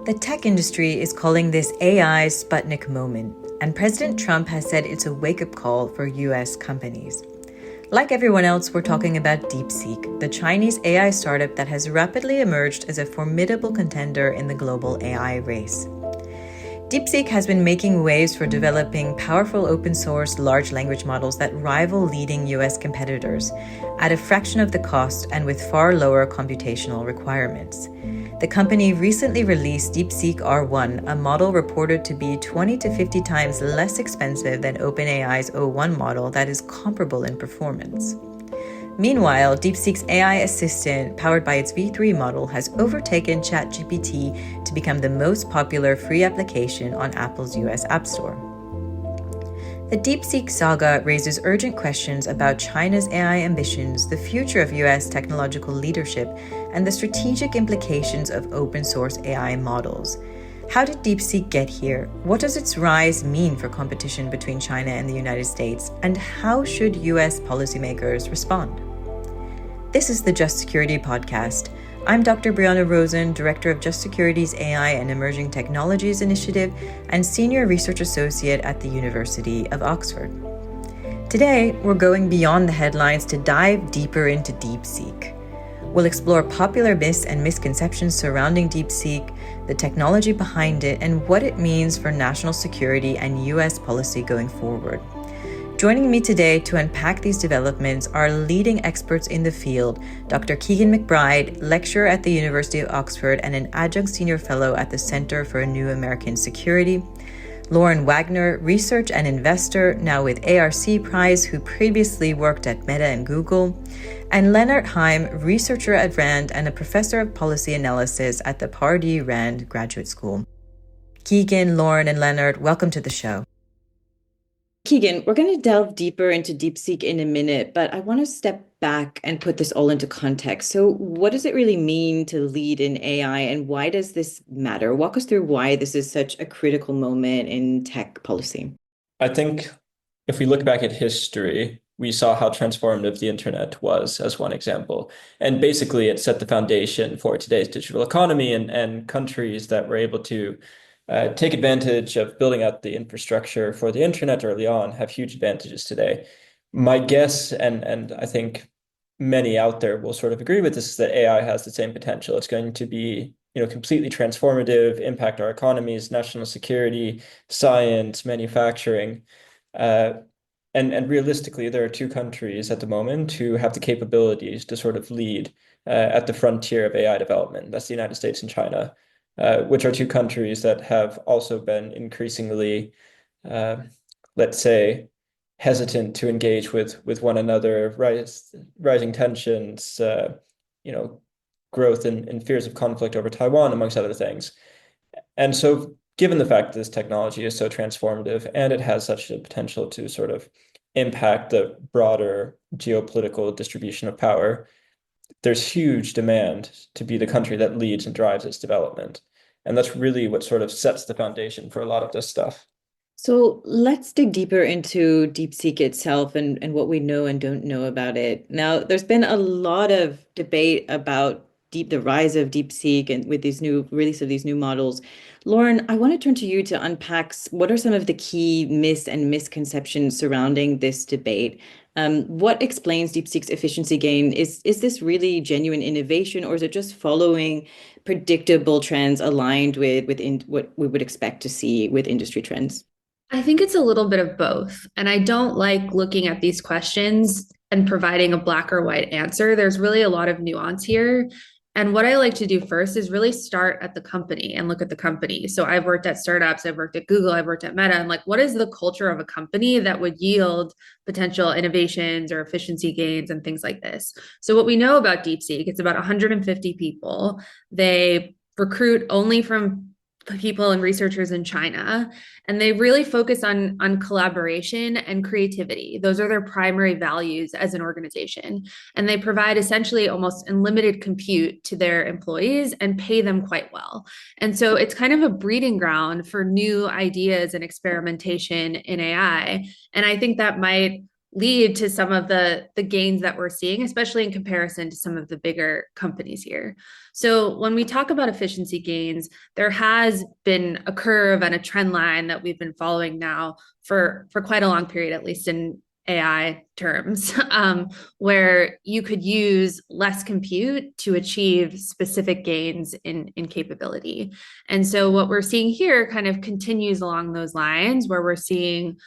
The tech industry is calling this AI's Sputnik Moment, and President Trump has said it's a wake-up call for US companies. Like everyone else, we're talking about DeepSeek, the Chinese AI startup that has rapidly emerged as a formidable contender in the global AI race. DeepSeek has been making waves for developing powerful open-source large language models that rival leading US competitors at a fraction of the cost and with far lower computational requirements. The company recently released DeepSeek R1, a model reported to be 20 to 50 times less expensive than OpenAI's O1 model that is comparable in performance. Meanwhile, DeepSeek's AI assistant, powered by its V3 model, has overtaken ChatGPT to become the most popular free application on Apple's US App Store. The DeepSeek saga raises urgent questions about China's AI ambitions, the future of US technological leadership, and the strategic implications of open-source AI models. How did DeepSeek get here? What does its rise mean for competition between China and the United States? And how should US policymakers respond? This is the Just Security Podcast. I'm Dr. Brianna Rosen, Director of Just Security's AI and Emerging Technologies Initiative and Senior Research Associate at the University of Oxford. Today, we're going beyond the headlines to dive deeper into DeepSeek. We'll explore popular myths and misconceptions surrounding DeepSeek, the technology behind it, and what it means for national security and US policy going forward. Joining me today to unpack these developments are leading experts in the field, Dr. Keegan McBride, lecturer at the University of Oxford and an adjunct senior fellow at the Center for New American Security, Lauren Wagner, research and investor, now with ARC Prize, who previously worked at Meta and Google, and Lennart Heim, researcher at RAND and a professor of policy analysis at the Pardee RAND Graduate School. Keegan, Lauren, and Lennart, welcome to the show. Keegan, we're going to delve deeper into DeepSeek in a minute, but I want to step back and put this all into context. So what does it really mean to lead in AI, and why does this matter? Walk us through why this is such a critical moment in tech policy. I think if we look back at history, we saw how transformative the internet was as one example. And basically, it set the foundation for today's digital economy and countries that were able to take advantage of building out the infrastructure for the internet early on have huge advantages today. My guess, and I think many out there will sort of agree with this, is that AI has the same potential. It's going to be, completely transformative, impact our economies, national security, science, manufacturing. And realistically, there are two countries at the moment who have the capabilities to sort of lead at the frontier of AI development. That's the United States and China. Which are two countries that have also been increasingly, let's say, hesitant to engage with one another, rising tensions, growth in fears of conflict over Taiwan, amongst other things. And so, given the fact that this technology is so transformative and it has such a potential to sort of impact the broader geopolitical distribution of power, there's huge demand to be the country that leads and drives its development. And that's really what sort of sets the foundation for a lot of this stuff. So let's dig deeper into DeepSeek itself and what we know and don't know about it. Now, there's been a lot of debate about the rise of DeepSeek and with these new release of these new models. Lauren, I want to turn to you to unpack what are some of the key myths and misconceptions surrounding this debate. What explains DeepSeek's efficiency gain? Is this really genuine innovation, or is it just following predictable trends aligned with what we would expect to see with industry trends? I think it's a little bit of both. And I don't like looking at these questions and providing a black or white answer. There's really a lot of nuance here. And what I like to do first is really start at the company and look at the company. So I've worked at startups, I've worked at Google, I've worked at Meta. And what is the culture of a company that would yield potential innovations or efficiency gains and things like this? So what we know about DeepSeek, it's about 150 people. They recruit only from people and researchers in China, and they really focus on collaboration and creativity. Those are their primary values as an organization. And they provide essentially almost unlimited compute to their employees and pay them quite well. And so it's kind of a breeding ground for new ideas and experimentation in AI. And I think that might lead to some of the gains that we're seeing, especially in comparison to some of the bigger companies here. So when we talk about efficiency gains, there has been a curve and a trend line that we've been following now for quite a long period, at least in AI terms, where you could use less compute to achieve specific gains in capability. And so what we're seeing here kind of continues along those lines, where we're seeing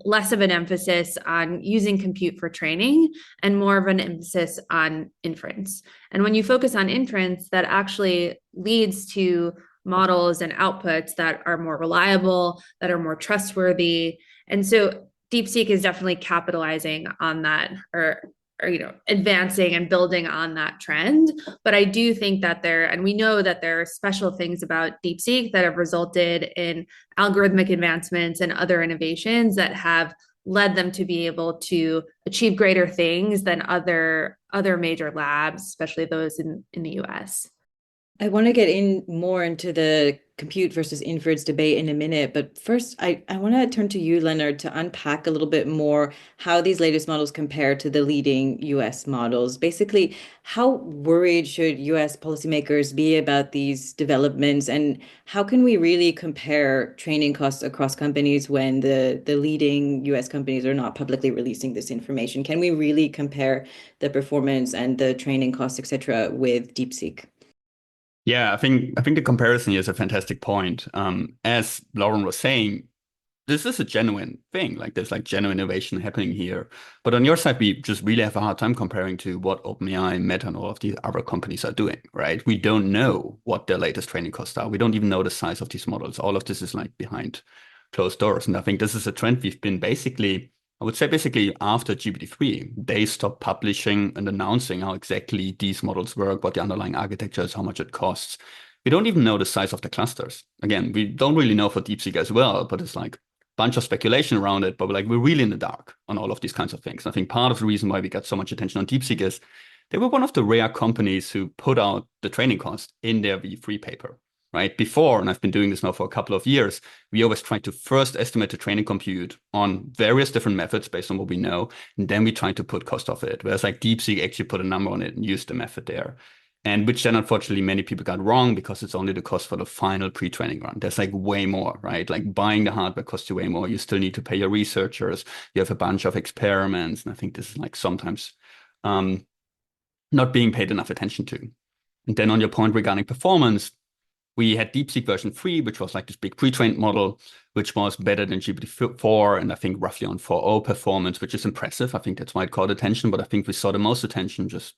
less of an emphasis on using compute for training and more of an emphasis on inference. And when you focus on inference, that actually leads to models and outputs that are more reliable, that are more trustworthy. And so DeepSeek is definitely capitalizing on that, or advancing and building on that trend. But I do think that and we know that there are special things about DeepSeek that have resulted in algorithmic advancements and other innovations that have led them to be able to achieve greater things than other major labs, especially those in the US. I want to get more into the compute versus inference debate in a minute, but first I want to turn to you, Lennart, to unpack a little bit more how these latest models compare to the leading US models. Basically, how worried should US policymakers be about these developments, and how can we really compare training costs across companies when the leading US companies are not publicly releasing this information? Can we really compare the performance and the training costs, etc., with DeepSeek? Yeah, I think the comparison is a fantastic point. As Lauren was saying, this is a genuine thing. Like there's like genuine innovation happening here. But on your side, we just really have a hard time comparing to what OpenAI, Meta, and all of these other companies are doing, right? We don't know what their latest training costs are. We don't even know the size of these models. All of this is like behind closed doors. And I think this is a trend we've been I would say basically after GPT-3, they stopped publishing and announcing how exactly these models work, what the underlying architecture is, how much it costs. We don't even know the size of the clusters. Again, we don't really know for DeepSeek as well, but it's like a bunch of speculation around it. But we're really in the dark on all of these kinds of things. I think part of the reason why we got so much attention on DeepSeek is they were one of the rare companies who put out the training cost in their V3 paper. Right before, and I've been doing this now for a couple of years, we always try to first estimate the training compute on various different methods based on what we know, and then we try to put cost of it. Whereas like DeepSeek actually put a number on it and used the method there, and which then unfortunately many people got wrong because it's only the cost for the final pre-training run. There's like way more, right? Like buying the hardware costs you way more. You still need to pay your researchers. You have a bunch of experiments, and I think this is like sometimes not being paid enough attention to. And then on your point regarding performance, we had DeepSeek version 3, which was like this big pre-trained model, which was better than GPT-4, and I think roughly on 4.0 performance, which is impressive. I think that's why it caught attention, but I think we saw the most attention just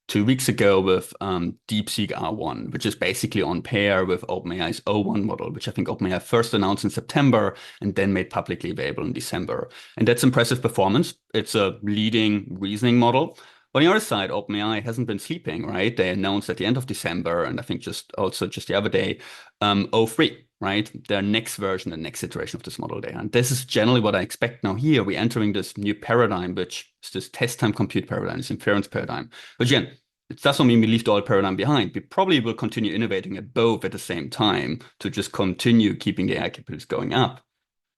2 weeks ago with DeepSeek R1, which is basically on par with OpenAI's O1 model, which I think OpenAI first announced in September and then made publicly available in December. And that's impressive performance. It's a leading reasoning model. On the other side, OpenAI hasn't been sleeping, right? They announced at the end of December, and I think just the other day, O3, right? Their next version, the next iteration of this model there. And this is generally what I expect now here. We're entering this new paradigm, which is this test time compute paradigm, this inference paradigm. But again, it doesn't mean we leave the old paradigm behind. We probably will continue innovating at both at the same time to just continue keeping the AI capabilities going up.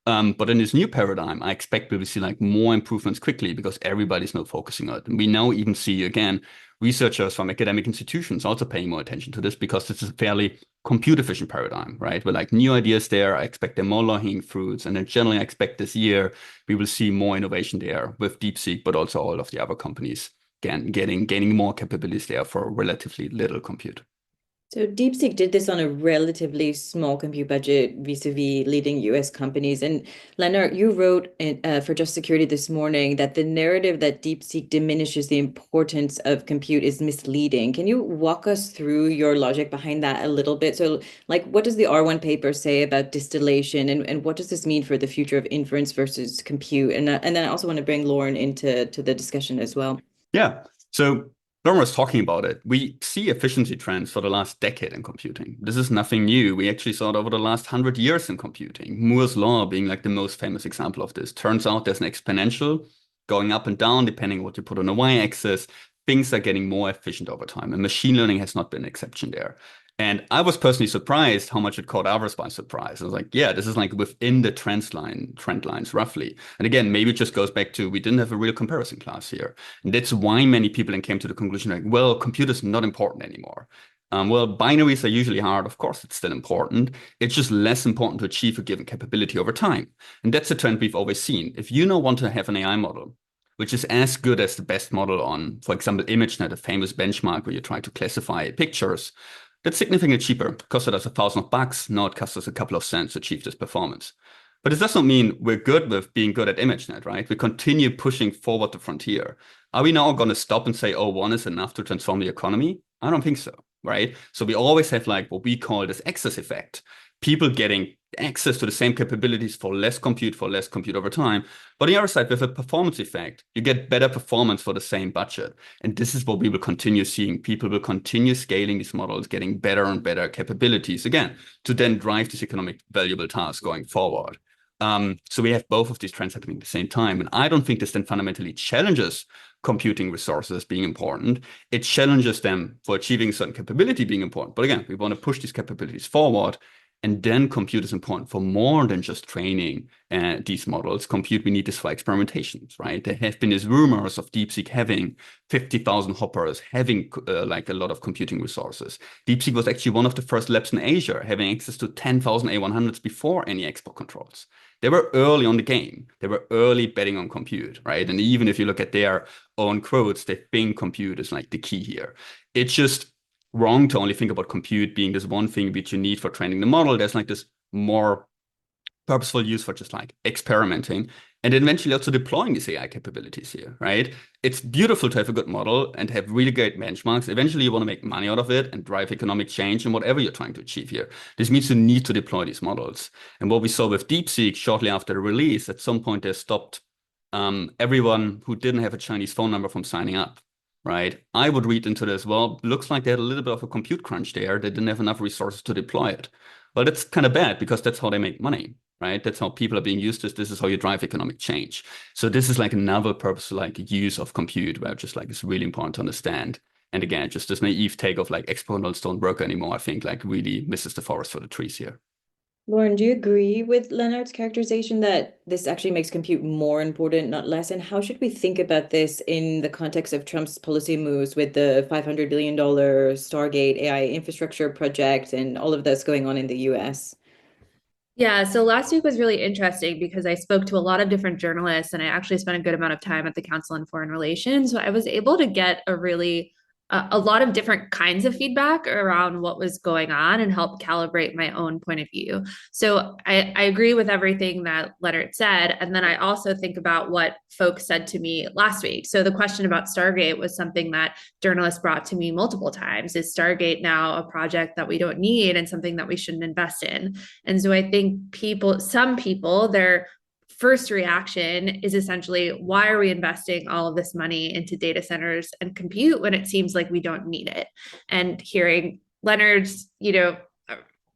But in this new paradigm, I expect we will see like more improvements quickly because everybody's now focusing on it. And we now even see, again, researchers from academic institutions also paying more attention to this because it's a fairly compute efficient paradigm, right? With like new ideas there, I expect there more low-hanging fruits. And then generally I expect this year, we will see more innovation there with DeepSeek, but also all of the other companies, again, gaining more capabilities there for relatively little compute. So DeepSeek did this on a relatively small compute budget vis-a-vis leading US companies. And Lennart, you wrote for Just Security this morning that the narrative that DeepSeek diminishes the importance of compute is misleading. Can you walk us through your logic behind that a little bit? So like, what does the R1 paper say about distillation, and what does this mean for the future of inference versus compute? And then I also want to bring Lauren into the discussion as well. Yeah. So Lauren was talking about it. We see efficiency trends for the last decade in computing. This is nothing new. We actually saw it over the last 100 years in computing. Moore's law being like the most famous example of this. Turns out there's an exponential going up and down depending on what you put on the y-axis. Things are getting more efficient over time, and machine learning has not been an exception there. And I was personally surprised how much it caught others by surprise. I was like, yeah, this is like within the trend lines roughly. And again, maybe it just goes back to we didn't have a real comparison class here. And that's why many people then came to the conclusion like, well, computers not important anymore. Well, binaries are usually hard. Of course, it's still important. It's just less important to achieve a given capability over time. And that's a trend we've always seen. If you now want to have an AI model, which is as good as the best model on, for example, ImageNet, a famous benchmark where you try to classify pictures, that's significantly cheaper. It costed us $1,000. Now it costs us a couple of cents to achieve this performance. But it does not mean we're good with being good at ImageNet, right? We continue pushing forward the frontier. Are we now going to stop and say, oh, one is enough to transform the economy? I don't think so, right? So we always have like what we call this access effect. People getting access to the same capabilities for less compute over time. But on the other side, with a performance effect, you get better performance for the same budget. And this is what we will continue seeing. People will continue scaling these models, getting better and better capabilities, again, to then drive this economic valuable task going forward. So we have both of these trends happening at the same time. And I don't think this then fundamentally challenges computing resources being important. It challenges them for achieving certain capability being important. But again, we want to push these capabilities forward. And then compute is important for more than just training these models. Compute, we need this for experimentations, right? There have been these rumors of DeepSeek having 50,000 hoppers, having like a lot of computing resources. DeepSeek was actually one of the first labs in Asia, having access to 10,000 A100s before any export controls. They were early on the game. They were early betting on compute, right? And even if you look at their own quotes, they think compute is like the key here. It's just wrong to only think about compute being this one thing which you need for training the model. There's like this more purposeful use for just like experimenting and then eventually also deploying these AI capabilities here, right? It's beautiful to have a good model and have really great benchmarks. Eventually you want to make money out of it and drive economic change in whatever you're trying to achieve here. This means you need to deploy these models. And what we saw with DeepSeek shortly after the release, at some point they stopped everyone who didn't have a Chinese phone number from signing up. Right, I would read into this. Well, looks like they had a little bit of a compute crunch there. They didn't have enough resources to deploy it. Well, that's kind of bad because that's how they make money, right? That's how people are being used to this. This is how you drive economic change. So this is like another purpose, like use of compute, where just like it's really important to understand. And again, just this naive take of like exponentials don't work anymore, I think like really misses the forest for the trees here. Lauren, do you agree with Lennart's characterization that this actually makes compute more important, not less? And how should we think about this in the context of Trump's policy moves with the $500 billion Stargate AI infrastructure project and all of this going on in the US? Yeah, so last week was really interesting because I spoke to a lot of different journalists and I actually spent a good amount of time at the Council on Foreign Relations. So I was able to get a lot of different kinds of feedback around what was going on and help calibrate my own point of view. So I agree with everything that Lennart said. And then I also think about what folks said to me last week. So the question about Stargate was something that journalists brought to me multiple times. Is Stargate now a project that we don't need and something that we shouldn't invest in? And so I think some people, their first reaction is essentially, why are we investing all of this money into data centers and compute when it seems like we don't need it? And hearing Lennart's,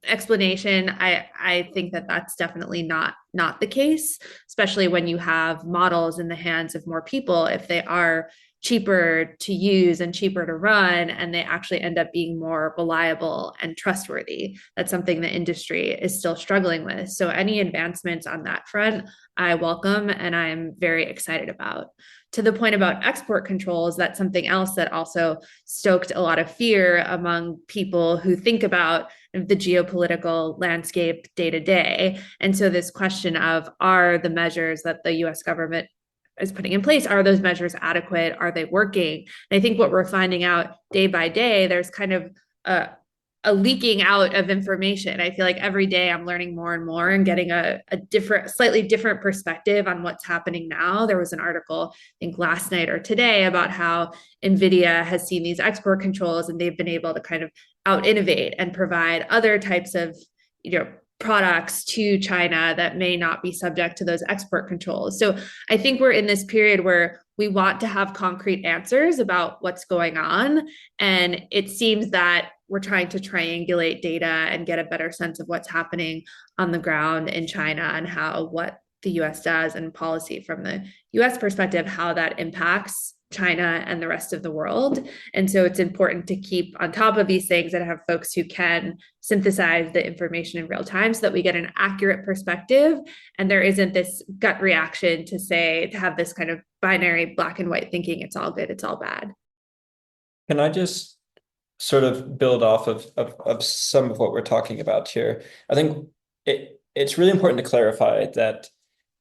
explanation, I think that that's definitely not the case, especially when you have models in the hands of more people. If they are cheaper to use and cheaper to run, and they actually end up being more reliable and trustworthy. That's something the industry is still struggling with. So any advancements on that front, I welcome and I'm very excited about. To the point about export controls, that's something else that also stoked a lot of fear among people who think about the geopolitical landscape day to day. And so this question of, are the measures that the US government is putting in place, are those measures adequate? Are they working? And I think what we're finding out day by day, there's kind of a leaking out of information. I feel like every day I'm learning more and more and getting a slightly different perspective on what's happening now. There was an article, I think last night or today, about how NVIDIA has seen these export controls and they've been able to kind of out innovate and provide other types of, products to China that may not be subject to those export controls. So I think we're in this period where we want to have concrete answers about what's going on. And it seems that we're trying to triangulate data and get a better sense of what's happening on the ground in China and what the US does and policy from the US perspective, how that impacts China and the rest of the world. And so it's important to keep on top of these things and have folks who can synthesize the information in real time so that we get an accurate perspective. And there isn't this gut reaction to have this kind of binary black and white thinking, it's all good, it's all bad. Can I just sort of build off of some of what we're talking about here? I think it's really important to clarify that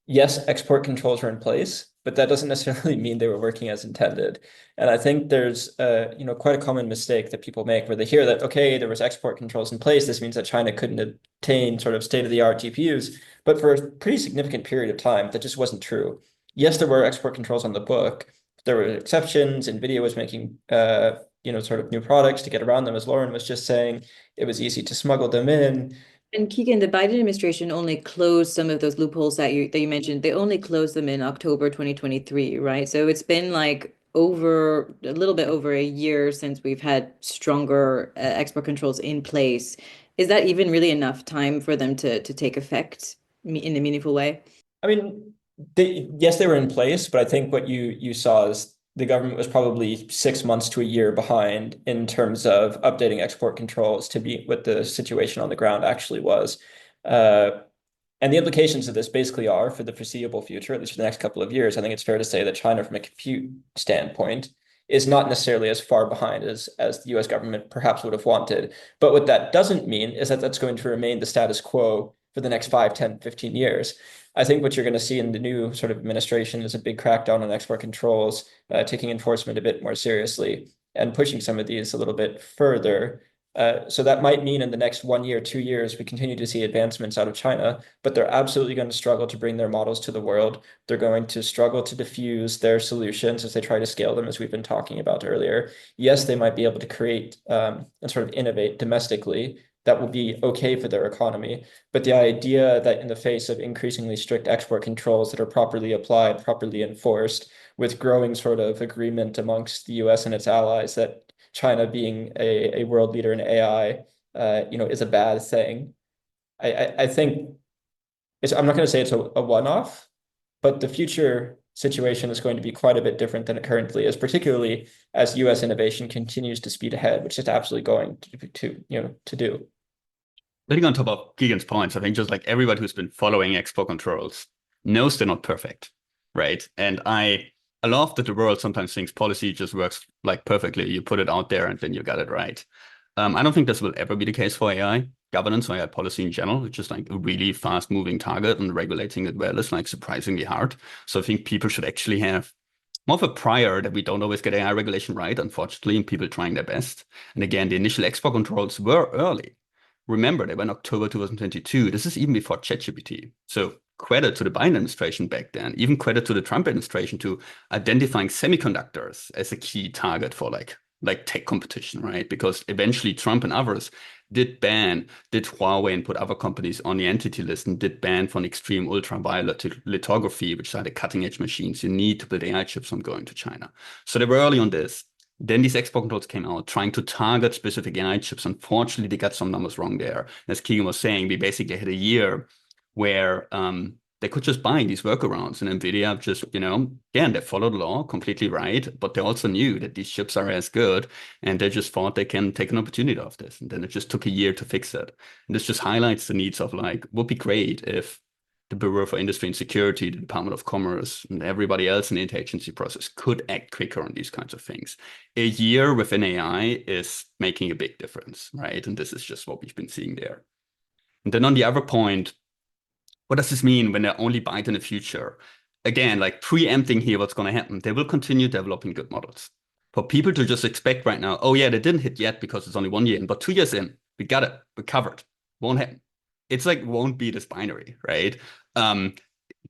yes, export controls are in place, but that doesn't necessarily mean they were working as intended. And I think there's quite a common mistake that people make where they hear that, okay, there was export controls in place. This means that China couldn't obtain sort of state-of-the-art GPUs. But for a pretty significant period of time, that just wasn't true. Yes, there were export controls on the book. There were exceptions. NVIDIA was making sort of new products to get around them, as Lauren was just saying. It was easy to smuggle them in. And Keegan, the Biden administration only closed some of those loopholes that you mentioned. They only closed them in October 2023, right? So it's been like a little bit over a year since we've had stronger export controls in place. Is that even really enough time for them to take effect in a meaningful way? I mean, yes, they were in place, but I think what you saw is the government was probably 6 months to a year behind in terms of updating export controls to be what the situation on the ground actually was. And the implications of this basically are for the foreseeable future, at least for the next couple of years. I think it's fair to say that China, from a compute standpoint, is not necessarily as far behind as the US government perhaps would have wanted. But what that doesn't mean is that that's going to remain the status quo for the next 5, 10, 15 years. I think what you're going to see in the new sort of administration is a big crackdown on export controls, taking enforcement a bit more seriously and pushing some of these a little bit further. So that might mean in the next 1 year, 2 years, we continue to see advancements out of China, but they're absolutely going to struggle to bring their models to the world. They're going to struggle to diffuse their solutions as they try to scale them, as we've been talking about earlier. Yes, they might be able to create and sort of innovate domestically. That will be okay for their economy. But the idea that in the face of increasingly strict export controls that are properly applied, properly enforced, with growing sort of agreement amongst the US and its allies that China being a world leader in AI, is a bad thing. I think I'm not going to say it's a one-off, but the future situation is going to be quite a bit different than it currently is, particularly as US innovation continues to speed ahead, which is absolutely going to do. Building on top of Keegan's points, I think just like everybody who's been following export controls knows they're not perfect, right? And I love that the world sometimes thinks policy just works like perfectly. You put it out there and then you got it right. I don't think this will ever be the case for AI governance or AI policy in general. It's just like a really fast moving target, and regulating it well is like surprisingly hard. So I think people should actually have more of a prior that we don't always get AI regulation right, unfortunately, and people trying their best. And again, the initial export controls were early. Remember, they were in October 2022. This is even before ChatGPT. So credit to the Biden administration back then, even credit to the Trump administration to identifying semiconductors as a key target for like tech competition, right? Because eventually Trump and others did Huawei and put other companies on the entity list, and did ban for an extreme ultraviolet lithography, which are the cutting edge machines you need to build AI chips on going to China. So they were early on this. Then these export controls came out trying to target specific AI chips. Unfortunately, they got some numbers wrong there. As Keegan was saying, we basically had a year where they could just buy these workarounds, and NVIDIA just, again, they followed the law completely right, but they also knew that these chips are as good, and they just thought they can take an opportunity of this. And then it just took a year to fix it. And this just highlights the needs of would be great if the Bureau for Industry and Security, the Department of Commerce, and everybody else in the interagency process could act quicker on these kinds of things. A year within AI is making a big difference, right? And this is just what we've been seeing there. And then on the other point, what does this mean when they only bite in the future? Again, preempting here what's going to happen. They will continue developing good models. For people to just expect right now, oh yeah, they didn't hit yet because it's only 1 year in, but 2 years in, we got it, we're covered. Won't happen. It's won't be this binary, right?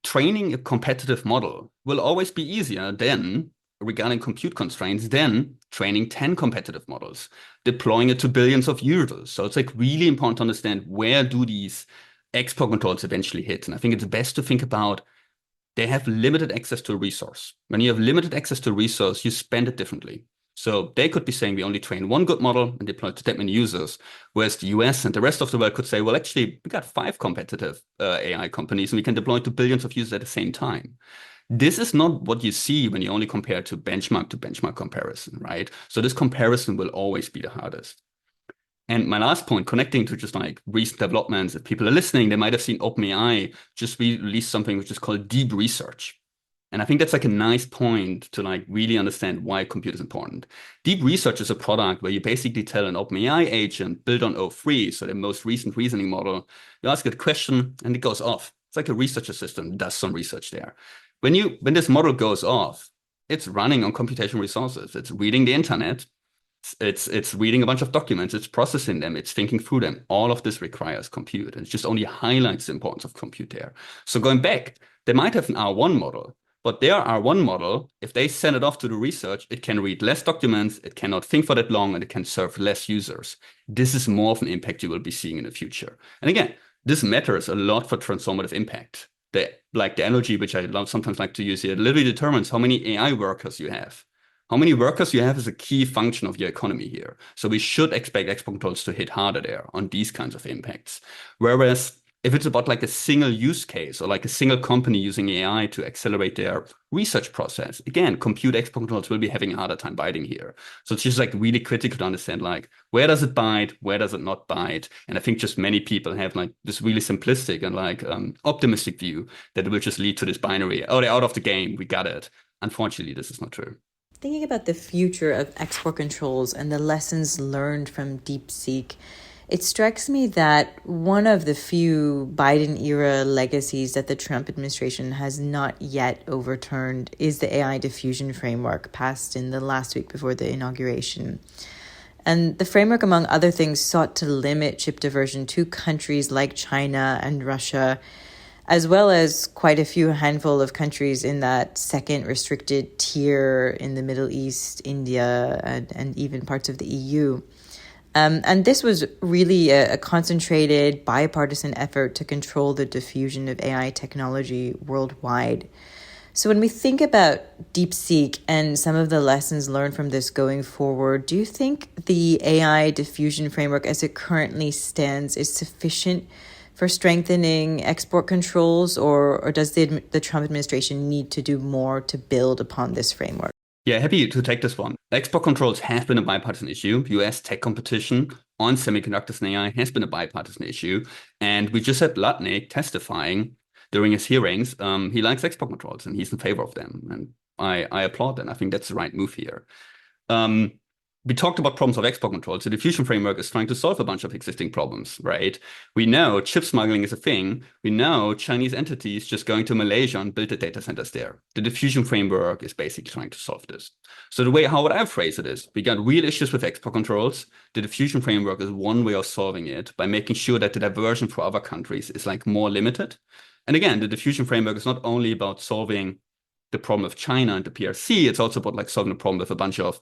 Training a competitive model will always be easier than, regarding compute constraints, than training 10 competitive models, deploying it to billions of users. So it's really important to understand, where do these export controls eventually hit? And I think it's best to think about, they have limited access to a resource. When you have limited access to a resource, you spend it differently. So they could be saying, we only train one good model and deploy it to that many users, whereas the US and the rest of the world could say, well, actually, we got 5 competitive AI companies, and we can deploy it to billions of users at the same time. This is not what you see when you only compare to benchmark comparison, right? So this comparison will always be the hardest. And my last point, connecting to just like recent developments, if people are listening, they might have seen OpenAI just release something which is called deep research. And I think that's like a nice point to like really understand why compute is important. Deep research is a product where you basically tell an OpenAI agent built on O3, so the most recent reasoning model, you ask it a question and it goes off. It's like a research assistant does some research there. When this model goes off, it's running on computational resources. It's reading the internet. It's reading a bunch of documents. It's processing them. It's thinking through them. All of this requires compute. And it just only highlights the importance of compute there. So going back, they might have an R1 model, but their R1 model, if they send it off to the research, it can read less documents, it cannot think for that long, and it can serve less users. This is more of an impact you will be seeing in the future. And again, this matters a lot for transformative impact. The analogy which I sometimes like to use here, it literally determines how many AI workers you have. How many workers you have is a key function of your economy here. So we should expect export controls to hit harder there on these kinds of impacts. Whereas if it's about like a single use case or like a single company using AI to accelerate their research process, again, compute export controls will be having a harder time biting here. So it's just like really critical to understand like, where does it bite? Where does it not bite? And I think just many people have like this really simplistic and like optimistic view that it will just lead to this binary, oh, they're out of the game, we got it. Unfortunately, this is not true. Thinking about the future of export controls and the lessons learned from DeepSeek, it strikes me that one of the few Biden-era legacies that the Trump administration has not yet overturned is the AI diffusion framework passed in the last week before the inauguration. And the framework, among other things, sought to limit chip diversion to countries like China and Russia, as well as quite a few handful of countries in that second restricted tier in the Middle East, India, and even parts of the EU. And this was really a concentrated bipartisan effort to control the diffusion of AI technology worldwide. So when we think about DeepSeek and some of the lessons learned from this going forward, do you think the AI diffusion framework as it currently stands is sufficient for strengthening export controls, or does the Trump administration need to do more to build upon this framework? Yeah, happy to take this one. Export controls have been a bipartisan issue. US tech competition on semiconductors and AI has been a bipartisan issue. And we just had Lutnick testifying during his hearings. He likes export controls and he's in favor of them. And I applaud that. I think that's the right move here. We talked about problems of export controls. The diffusion framework is trying to solve a bunch of existing problems, right? We know chip smuggling is a thing. We know Chinese entities just going to Malaysia and build the data centers there. The diffusion framework is basically trying to solve this. So the way, how would I phrase it is, we got real issues with export controls. The diffusion framework is one way of solving it by making sure that the diversion for other countries is like more limited. And again, the diffusion framework is not only about solving the problem of China and the PRC, it's also about like solving the problem with a bunch of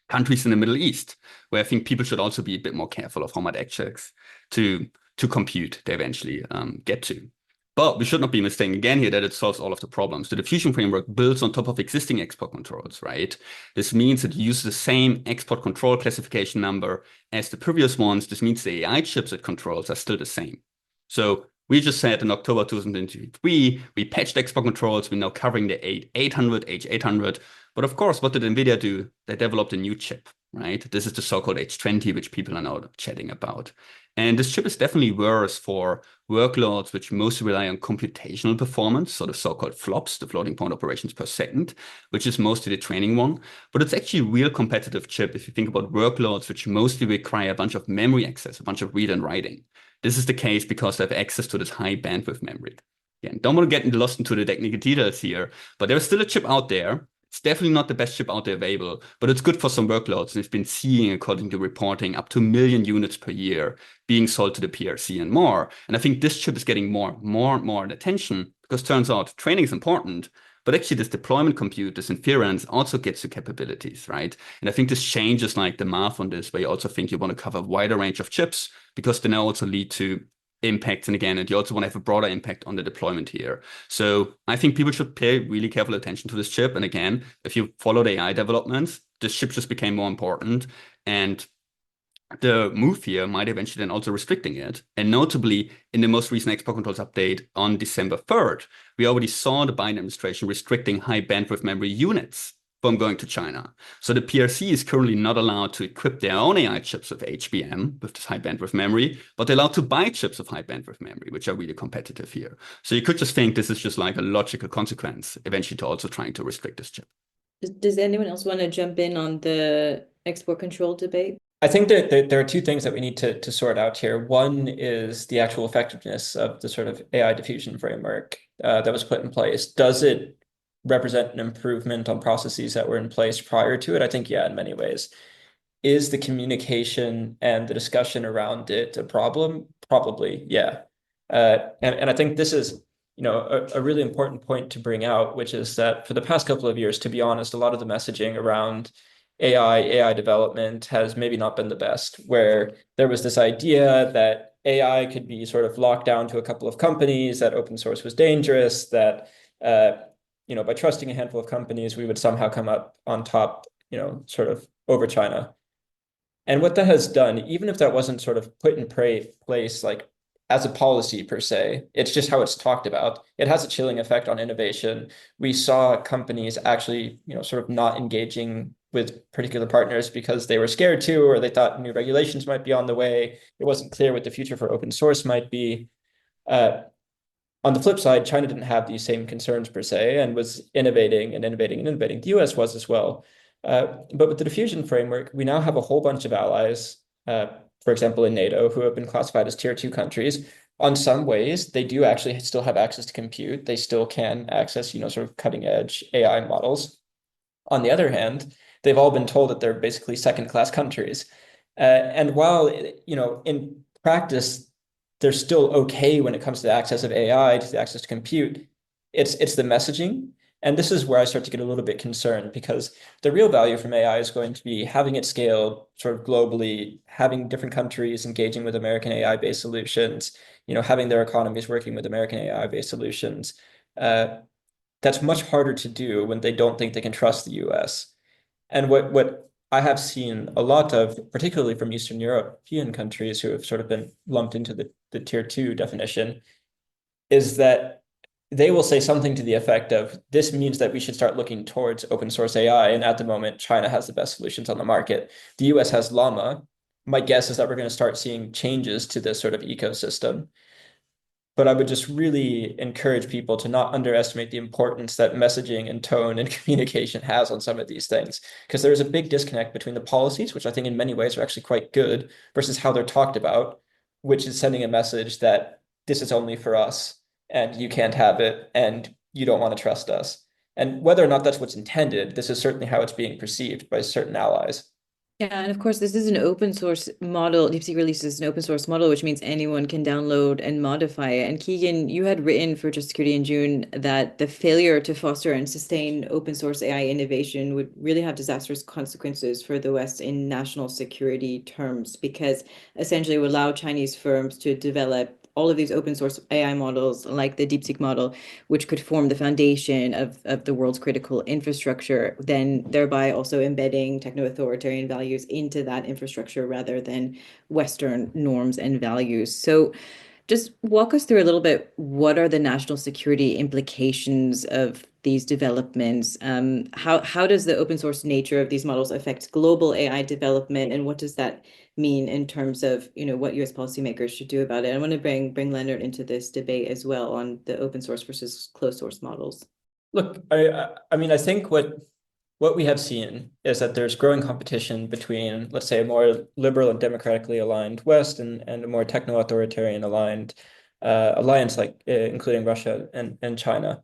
countries in the Middle East, where I think people should also be a bit more careful of how much access to compute they eventually get to. But we should not be mistaken again here that it solves all of the problems. The diffusion framework builds on top of existing export controls, right? This means it uses the same export control classification number as the previous ones. This means the AI chips it controls are still the same. So we just said in October 2023, we patched export controls. We're now covering the H800, H800. But of course, what did NVIDIA do? They developed a new chip, right? This is the so-called H20, which people are now chatting about. And this chip is definitely worse for workloads which mostly rely on computational performance, so the so-called flops, the floating point operations per second, which is mostly the training one. But it's actually a real competitive chip if you think about workloads which mostly require a bunch of memory access, a bunch of read and writing. This is the case because they have access to this high bandwidth memory. Again, don't want to get lost into the technical details here, but there's still a chip out there. It's definitely not the best chip out there available, but it's good for some workloads. And it's been seeing, according to reporting, up to 1 million units per year being sold to the PRC and more. And I think this chip is getting more attention because turns out training is important, but actually this deployment compute, this inference also gets you capabilities, right? And I think this changes like the math on this, where you also think you want to cover a wider range of chips because they now also lead to impacts. And again, and you also want to have a broader impact on the deployment here. So I think people should pay really careful attention to this chip. And again, if you follow the AI developments, this chip just became more important. And the move here might eventually then also restricting it. And notably, in the most recent export controls update on December 3rd, we already saw the Biden administration restricting high bandwidth memory units from going to China. So the PRC is currently not allowed to equip their own AI chips with HBM, with this high bandwidth memory, but they're allowed to buy chips of high bandwidth memory, which are really competitive here. So you could just think this is just like a logical consequence eventually to also trying to restrict this chip. Does anyone else want to jump in on the export control debate? I think that there are two things that we need to sort out here. One is the actual effectiveness of the sort of AI diffusion framework that was put in place. Does it represent an improvement on processes that were in place prior to it? I think, yeah, in many ways. Is the communication and the discussion around it a problem? Probably, yeah. And I think this is, a really important point to bring out, which is that for the past couple of years, to be honest, a lot of the messaging around AI development has maybe not been the best, where there was this idea that AI could be sort of locked down to a couple of companies, that open source was dangerous, that by trusting a handful of companies, we would somehow come up on top, sort of over China. And what that has done, even if that wasn't sort of put in place like as a policy per se, it's just how it's talked about. It has a chilling effect on innovation. We saw companies actually, sort of not engaging with particular partners because they were scared to, or they thought new regulations might be on the way. It wasn't clear what the future for open source might be. On the flip side, China didn't have these same concerns per se and was innovating and innovating and innovating. The US was as well. But with the diffusion framework, we now have a whole bunch of allies, for example, in NATO, who have been classified as tier 2 countries. On some ways, they do actually still have access to compute. They still can access, sort of cutting edge AI models. On the other hand, they've all been told that they're basically second-class countries. And while, in practice, they're still okay when it comes to the access of AI, to the access to compute, it's the messaging. And this is where I start to get a little bit concerned, because the real value from AI is going to be having it scale sort of globally, having different countries engaging with American AI-based solutions, having their economies working with American AI-based solutions. That's much harder to do when they don't think they can trust the US. And what I have seen a lot of, particularly from Eastern European countries who have sort of been lumped into the tier 2 definition, is that they will say something to the effect of, this means that we should start looking towards open source AI. And at the moment, China has the best solutions on the market. The US has Llama. My guess is that we're going to start seeing changes to this sort of ecosystem. But I would just really encourage people to not underestimate the importance that messaging and tone and communication has on some of these things, because there is a big disconnect between the policies, which I think in many ways are actually quite good, versus how they're talked about, which is sending a message that this is only for us and you can't have it and you don't want to trust us. And whether or not that's what's intended, this is certainly how it's being perceived by certain allies. Yeah, and of course, this is an open source model. DeepSeek releases an open source model, which means anyone can download and modify it. And Keegan, you had written for Just Security in June that the failure to foster and sustain open source AI innovation would really have disastrous consequences for the West in national security terms, because essentially it would allow Chinese firms to develop all of these open source AI models like the DeepSeek model, which could form the foundation of the world's critical infrastructure, then thereby also embedding techno-authoritarian values into that infrastructure rather than Western norms and values. So just walk us through a little bit, what are the national security implications of these developments? How does the open source nature of these models affect global AI development, and what does that mean in terms of what US policymakers should do about it? I want to bring Lennart into this debate as well on the open source versus closed source models. Look, I mean, I think what we have seen is that there's growing competition between, let's say, a more liberal and democratically aligned West and a more techno-authoritarian aligned alliance, like including Russia and China.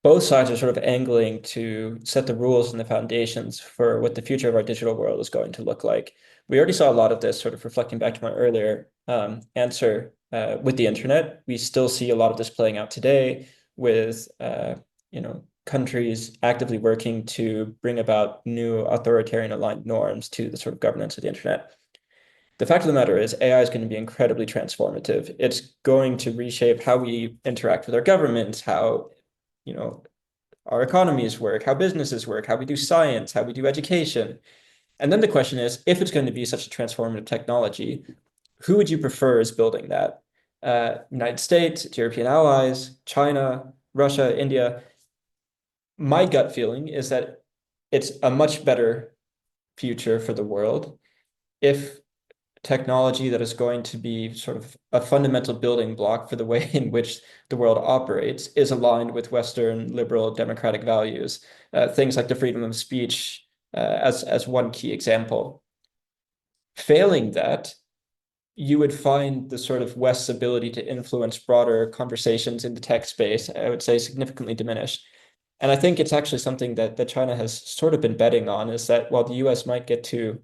Both sides are sort of angling to set the rules and the foundations for what the future of our digital world is going to look like. We already saw a lot of this, sort of reflecting back to my earlier answer with the internet. We still see a lot of this playing out today with, countries actively working to bring about new authoritarian aligned norms to the sort of governance of the internet. The fact of the matter is AI is going to be incredibly transformative. It's going to reshape how we interact with our governments, how our economies work, how businesses work, how we do science, how we do education. And then the question is, if it's going to be such a transformative technology, who would you prefer is building that? United States, its European allies, China, Russia, India. My gut feeling is that it's a much better future for the world if technology that is going to be sort of a fundamental building block for the way in which the world operates is aligned with Western liberal democratic values. Things like the freedom of speech as one key example. Failing that, you would find the sort of West's ability to influence broader conversations in the tech space, I would say, significantly diminished. And I think it's actually something that China has sort of been betting on, is that while the US might get to,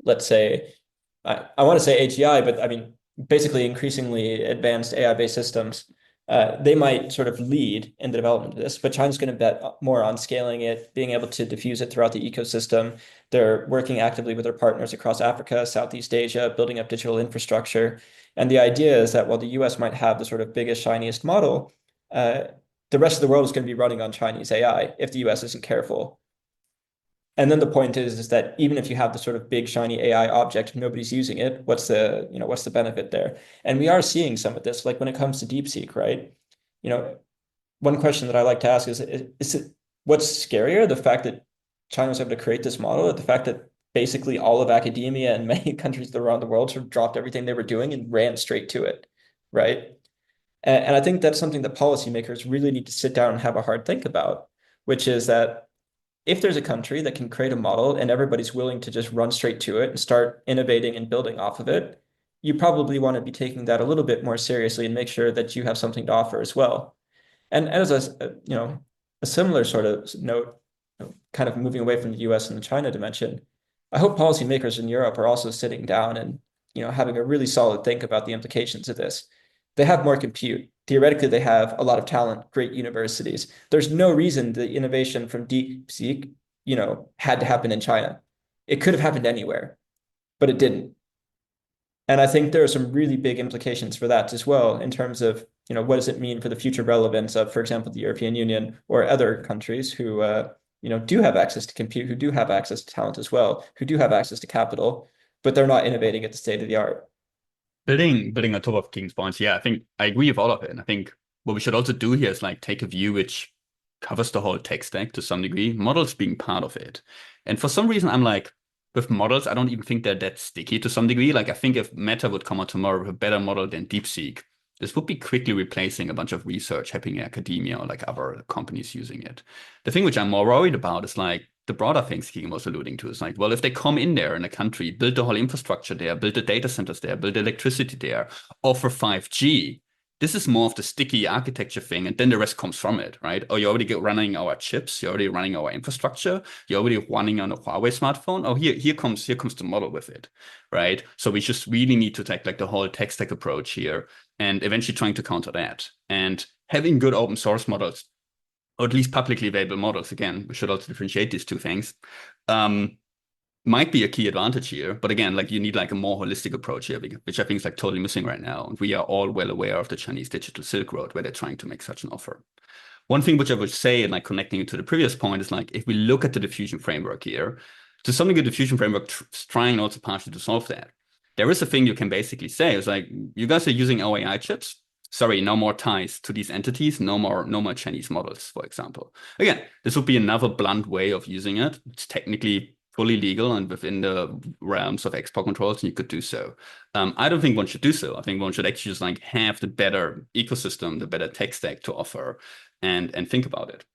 let's say, I want to say AGI, but I mean, basically increasingly advanced AI-based systems, they might sort of lead in the development of this, but China's going to bet more on scaling it, being able to diffuse it throughout the ecosystem. They're working actively with their partners across Africa, Southeast Asia, building up digital infrastructure. And the idea is that while the US might have the sort of biggest, shiniest model, the rest of the world is going to be running on Chinese AI if the US isn't careful. And then the point is that even if you have the sort of big shiny AI object, nobody's using it, what's the benefit there? And we are seeing some of this, like when it comes to DeepSeek, right? One question that I like to ask is it what's scarier, the fact that China was able to create this model, or the fact that basically all of academia and many countries around the world sort of dropped everything they were doing and ran straight to it, right? And I think that's something that policymakers really need to sit down and have a hard think about, which is that if there's a country that can create a model and everybody's willing to just run straight to it and start innovating and building off of it, you probably want to be taking that a little bit more seriously and make sure that you have something to offer as well. And as a similar sort of note, kind of moving away from the US and the China dimension, I hope policymakers in Europe are also sitting down and having a really solid think about the implications of this. They have more compute. Theoretically, they have a lot of talent, great universities. There's no reason the innovation from DeepSeek, had to happen in China. It could have happened anywhere, but it didn't. And I think there are some really big implications for that as well, in terms of, what does it mean for the future relevance of, for example, the European Union or other countries who, do have access to compute, who do have access to talent as well, who do have access to capital, but they're not innovating at the state of the art. Building on top of King's points, yeah, I think I agree with all of it. And I think what we should also do here is like take a view which covers the whole tech stack to some degree, models being part of it. And for some reason, I'm like, with models, I don't even think they're that sticky to some degree. Like I think if Meta would come out tomorrow with a better model than DeepSeek, this would be quickly replacing a bunch of research happening in academia or like other companies using it. The thing which I'm more worried about is like the broader things Keegan was alluding to is like, well, if they come in there in a country, build the whole infrastructure there, build the data centers there, build electricity there, offer 5G, this is more of the sticky architecture thing, and then the rest comes from it, right? Oh, you're already running our chips, you're already running our infrastructure, you're already running on a Huawei smartphone. Oh, here comes the model with it, right? So we just really need to take like the whole tech stack approach here, and eventually trying to counter that. And having good open source models, or at least publicly available models, again, we should also differentiate these two things, might be a key advantage here. But again, like you need like a more holistic approach here, which I think is like totally missing right now. And we are all well aware of the Chinese digital Silk Road, where they're trying to make such an offer. One thing which I would say, and like connecting it to the previous point, is like if we look at the diffusion framework here, to some degree, the diffusion framework is trying also partially to solve that. There is a thing you can basically say, it's like, you guys are using our AI chips. Sorry, no more ties to these entities, no more Chinese models, for example. Again, this would be another blunt way of using it. It's technically fully legal and within the realms of export controls, and you could do so. I don't think one should do so. I think one should actually just like have the better ecosystem, the better tech stack to offer, and think about it.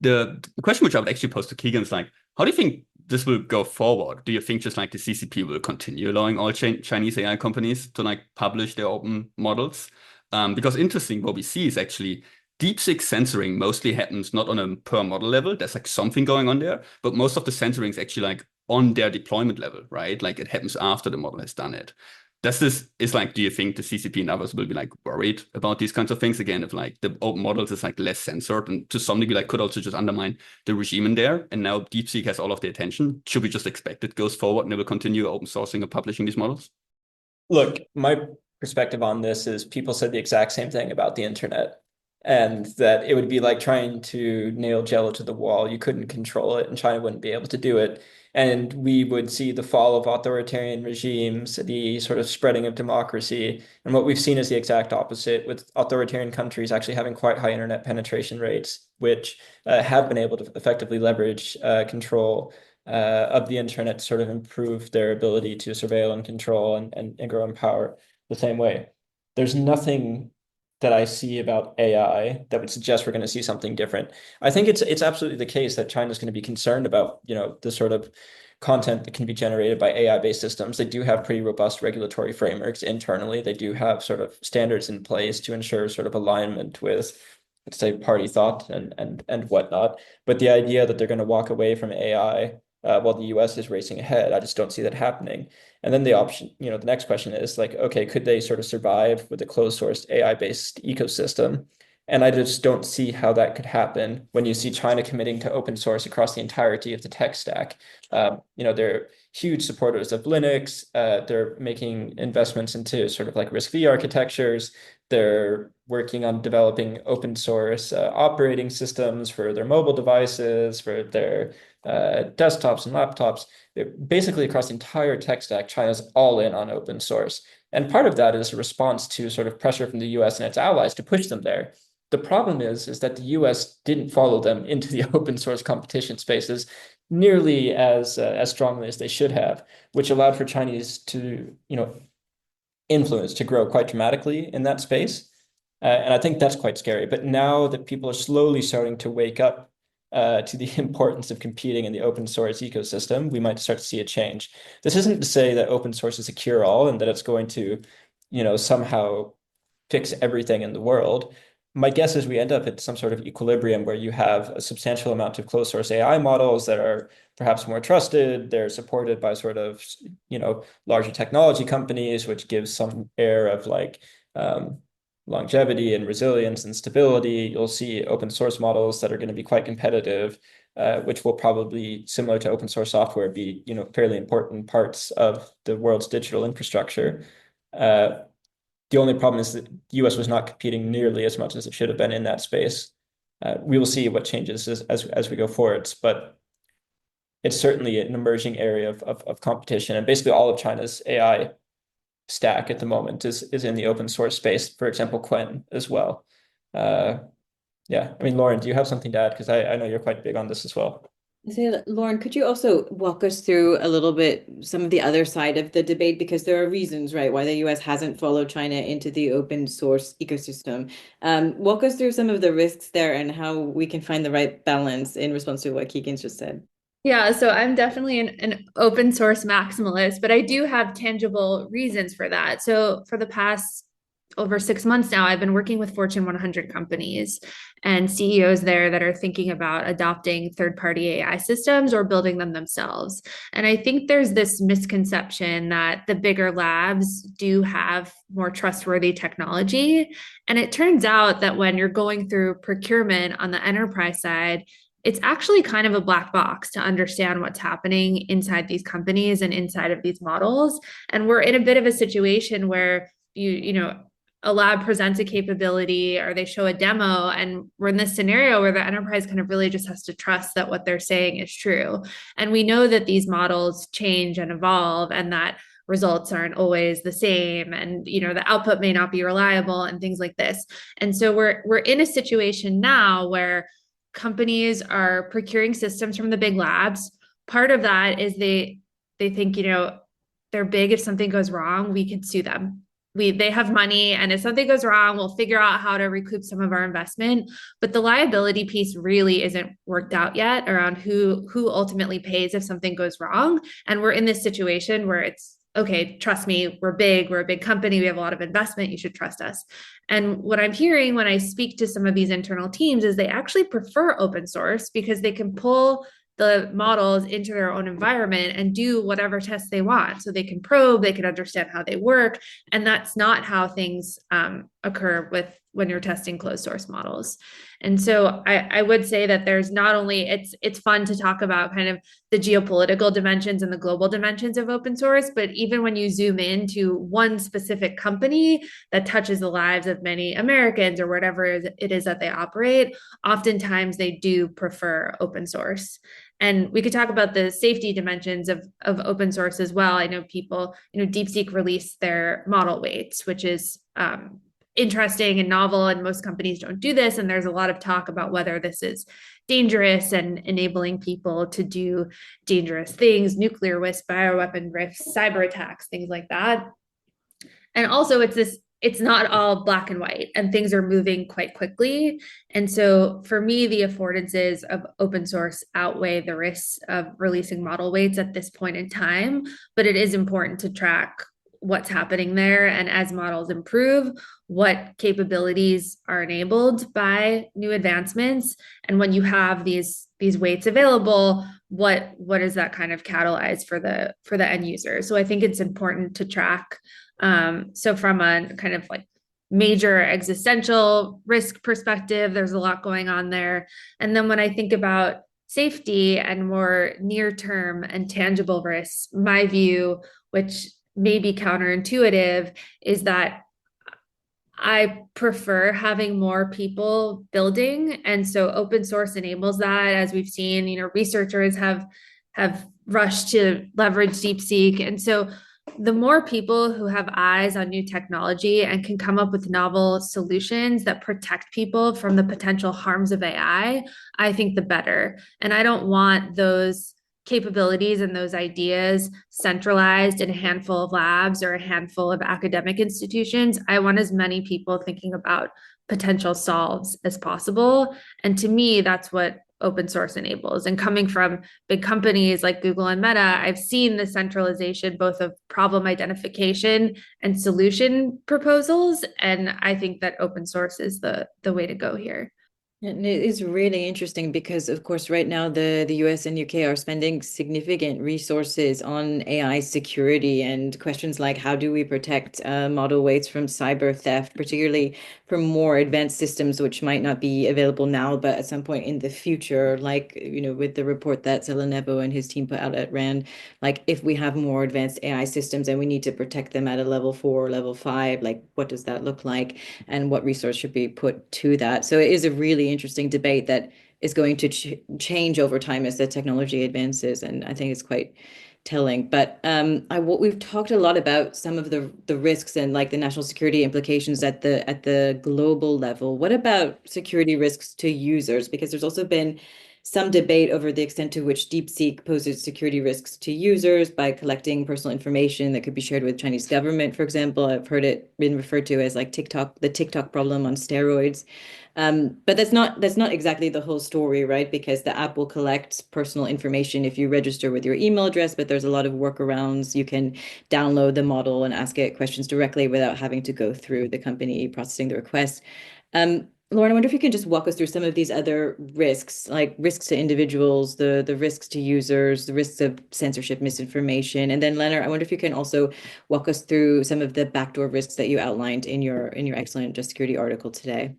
The question which I would actually pose to Keegan is like, how do you think this will go forward? Do you think just like the CCP will continue allowing all Chinese AI companies to like publish their open models? Because interesting, what we see is actually DeepSeek censoring mostly happens not on a per model level. There's like something going on there, but most of the censoring is actually like on their deployment level, right? Like it happens after the model has done it. Do you think the CCP and others will be like worried about these kinds of things again, if like the open models is like less censored and to some degree like could also just undermine the regime in there? And now DeepSeek has all of the attention. Should we just expect it goes forward and it will continue open sourcing or publishing these models? Look, my perspective on this is people said the exact same thing about the internet, and that it would be like trying to nail Jello to the wall. You couldn't control it, and China wouldn't be able to do it. And we would see the fall of authoritarian regimes, the sort of spreading of democracy. And what we've seen is the exact opposite, with authoritarian countries actually having quite high internet penetration rates, which have been able to effectively leverage control of the internet to sort of improve their ability to surveil and control and grow in power the same way. There's nothing that I see about AI that would suggest we're going to see something different. I think it's absolutely the case that China's going to be concerned about, the sort of content that can be generated by AI-based systems. They do have pretty robust regulatory frameworks internally. They do have sort of standards in place to ensure sort of alignment with, let's say, party thought and whatnot. But the idea that they're going to walk away from AI while the US is racing ahead, I just don't see that happening. And then the next question is like, okay, could they sort of survive with a closed source AI-based ecosystem? And I just don't see how that could happen when you see China committing to open source across the entirety of the tech stack. They're huge supporters of Linux. They're making investments into sort of like RISC-V architectures. They're working on developing open source operating systems for their mobile devices, for their desktops and laptops. Basically, across the entire tech stack, China's all in on open source. And part of that is a response to sort of pressure from the US and its allies to push them there. The problem is that the US didn't follow them into the open source competition spaces nearly as strongly as they should have, which allowed for Chinese to, influence to grow quite dramatically in that space. And I think that's quite scary. But now that people are slowly starting to wake up to the importance of competing in the open source ecosystem, we might start to see a change. This isn't to say that open source is a cure-all and that it's going to, somehow fix everything in the world. My guess is we end up at some sort of equilibrium where you have a substantial amount of closed source AI models that are perhaps more trusted. They're supported by sort of, larger technology companies, which gives some air of like longevity and resilience and stability. You'll see open source models that are going to be quite competitive, which will probably, similar to open source software, be, fairly important parts of the world's digital infrastructure. The only problem is that the US was not competing nearly as much as it should have been in that space. We will see what changes as we go forwards, but it's certainly an emerging area of competition. And basically all of China's AI stack at the moment is in the open source space, for example, Quen as well. Yeah, I mean, Lauren, do you have something to add? Because I know you're quite big on this as well. So, Lauren, could you also walk us through a little bit some of the other side of the debate? Because there are reasons, right, why the US hasn't followed China into the open source ecosystem. Walk us through some of the risks there and how we can find the right balance in response to what Keegan's just said. Yeah, so I'm definitely an open source maximalist, but I do have tangible reasons for that. So for the past over 6 months now, I've been working with Fortune 100 companies and CEOs there that are thinking about adopting third-party AI systems or building them themselves. And I think there's this misconception that the bigger labs do have more trustworthy technology. And it turns out that when you're going through procurement on the enterprise side, it's actually kind of a black box to understand what's happening inside these companies and inside of these models. And we're in a bit of a situation where a lab presents a capability or they show a demo, and we're in this scenario where the enterprise kind of really just has to trust that what they're saying is true. And we know that these models change and evolve, and that results aren't always the same, and the output may not be reliable and things like this. And so we're in a situation now where companies are procuring systems from the big labs. Part of that is they think, they're big. If something goes wrong, we can sue them. They have money, and if something goes wrong, we'll figure out how to recoup some of our investment. But the liability piece really isn't worked out yet around who ultimately pays if something goes wrong. And we're in this situation where it's, okay, trust me, we're a big company, we have a lot of investment, you should trust us. And what I'm hearing when I speak to some of these internal teams is they actually prefer open source because they can pull the models into their own environment and do whatever tests they want. So they can probe, they can understand how they work. And that's not how things occur when you're testing closed source models. And so I would say that there's not only, it's fun to talk about kind of the geopolitical dimensions and the global dimensions of open source, but even when you zoom into one specific company that touches the lives of many Americans or whatever it is that they operate, oftentimes they do prefer open source. And we could talk about the safety dimensions of open source as well. I know people, DeepSeek released their model weights, which is interesting and novel, and most companies don't do this. And there's a lot of talk about whether this is dangerous and enabling people to do dangerous things, nuclear risks, bioweapon risks, cyber attacks, things like that. And also it's not all black and white, and things are moving quite quickly. And so for me, the affordances of open source outweigh the risks of releasing model weights at this point in time, but it is important to track what's happening there, and as models improve, what capabilities are enabled by new advancements. And when you have these weights available, what does that kind of catalyze for the end user? So I think it's important to track. So from a kind of like major existential risk perspective, there's a lot going on there. And then when I think about safety and more near-term and tangible risks, my view, which may be counterintuitive, is that I prefer having more people building. And so open source enables that. As we've seen, researchers have rushed to leverage DeepSeek. And so the more people who have eyes on new technology and can come up with novel solutions that protect people from the potential harms of AI, I think the better. And I don't want those capabilities and those ideas centralized in a handful of labs or a handful of academic institutions. I want as many people thinking about potential solves as possible. And to me, that's what open source enables. And coming from big companies like Google and Meta, I've seen the centralization both of problem identification and solution proposals. And I think that open source is the way to go here. And it is really interesting because, of course, right now the US and UK are spending significant resources on AI security and questions like how do we protect model weights from cyber theft, particularly from more advanced systems which might not be available now, but at some point in the future, like, with the report that Zelenevo and his team put out at RAND, like if we have more advanced AI systems and we need to protect them at a level 4, level 5, like what does that look like and what resource should be put to that? So it is a really interesting debate that is going to change over time as the technology advances, and I think it's quite telling. But we've talked a lot about some of the risks and like the national security implications at the global level. What about security risks to users? Because there's also been some debate over the extent to which DeepSeek poses security risks to users by collecting personal information that could be shared with Chinese government, for example. I've heard it been referred to as like the TikTok problem on steroids. But that's not exactly the whole story, right? Because the app will collect personal information if you register with your email address, but there's a lot of workarounds. You can download the model and ask it questions directly without having to go through the company processing the request. Lauren, I wonder if you can just walk us through some of these other risks, like risks to individuals, the risks to users, the risks of censorship, misinformation. And then Lennart, I wonder if you can also walk us through some of the backdoor risks that you outlined in your excellent Just Security article today.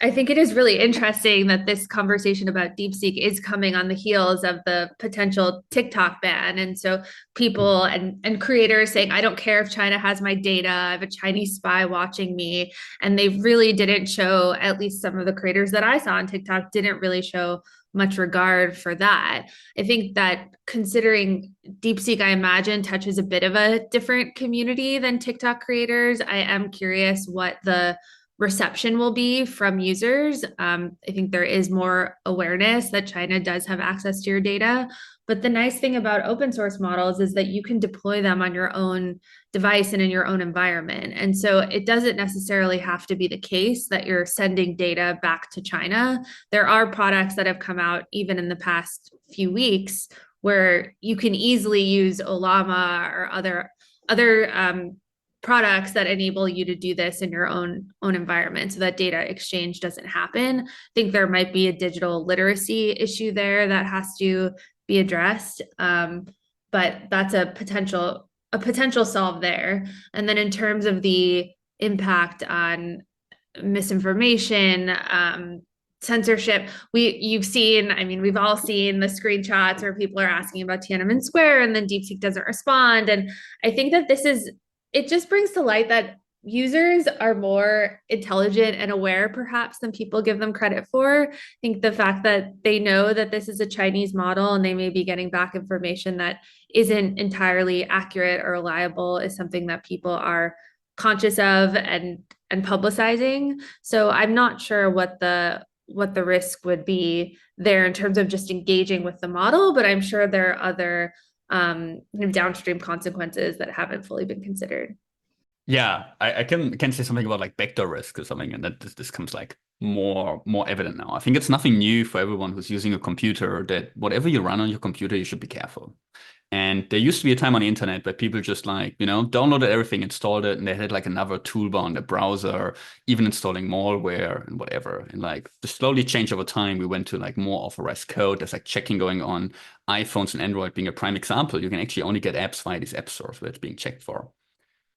I think it is really interesting that this conversation about DeepSeek is coming on the heels of the potential TikTok ban. And so people and creators saying, I don't care if China has my data, I have a Chinese spy watching me. And they really didn't show, at least some of the creators that I saw on TikTok didn't really show much regard for that. I think that considering DeepSeek, I imagine, touches a bit of a different community than TikTok creators, I am curious what the reception will be from users. I think there is more awareness that China does have access to your data. But the nice thing about open source models is that you can deploy them on your own device and in your own environment. And so it doesn't necessarily have to be the case that you're sending data back to China. There are products that have come out even in the past few weeks where you can easily use Olama or other products that enable you to do this in your own environment so that data exchange doesn't happen. I think there might be a digital literacy issue there that has to be addressed. But that's a potential solve there. And then in terms of the impact on misinformation, censorship, we've all seen the screenshots where people are asking about Tiananmen Square and then DeepSeek doesn't respond. And I think that it just brings to light that users are more intelligent and aware perhaps than people give them credit for. I think the fact that they know that this is a Chinese model and they may be getting back information that isn't entirely accurate or reliable is something that people are conscious of and publicizing. So I'm not sure what the risk would be there in terms of just engaging with the model, but I'm sure there are other downstream consequences that haven't fully been considered. Yeah, I can say something about like backdoor risk or something, and that this comes like more evident now. I think it's nothing new for everyone who's using a computer that whatever you run on your computer, you should be careful. And there used to be a time on the internet where people just like, downloaded everything, installed it, and they had like another toolbar on the browser, even installing malware and whatever. And like to slowly change over time, we went to like more authorized code. There's like checking going on. iPhones and Android being a prime example. You can actually only get apps via these app stores where it's being checked for.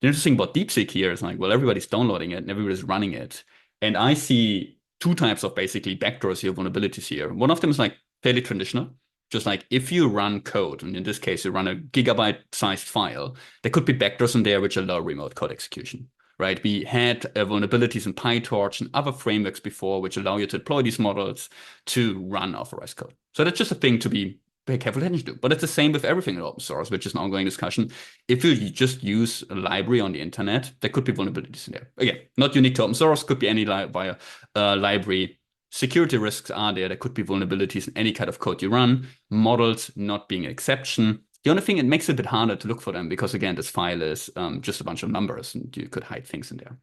The interesting about DeepSeek here is like, well, everybody's downloading it and everybody's running it. And I see two types of basically backdoors here, vulnerabilities here. One of them is like fairly traditional. Just like if you run code, and in this case, you run a gigabyte-sized file, there could be backdoors in there which allow remote code execution, right? We had vulnerabilities in PyTorch and other frameworks before which allow you to deploy these models to run authorized code. So that's just a thing to be pay careful attention to. But it's the same with everything in open source, which is an ongoing discussion. If you just use a library on the internet, there could be vulnerabilities in there. Again, not unique to open source, could be any via library. Security risks are there. There could be vulnerabilities in any kind of code you run. Models not being an exception. The only thing, it makes it a bit harder to look for them because, again, this file is just a bunch of numbers and you could hide things in there.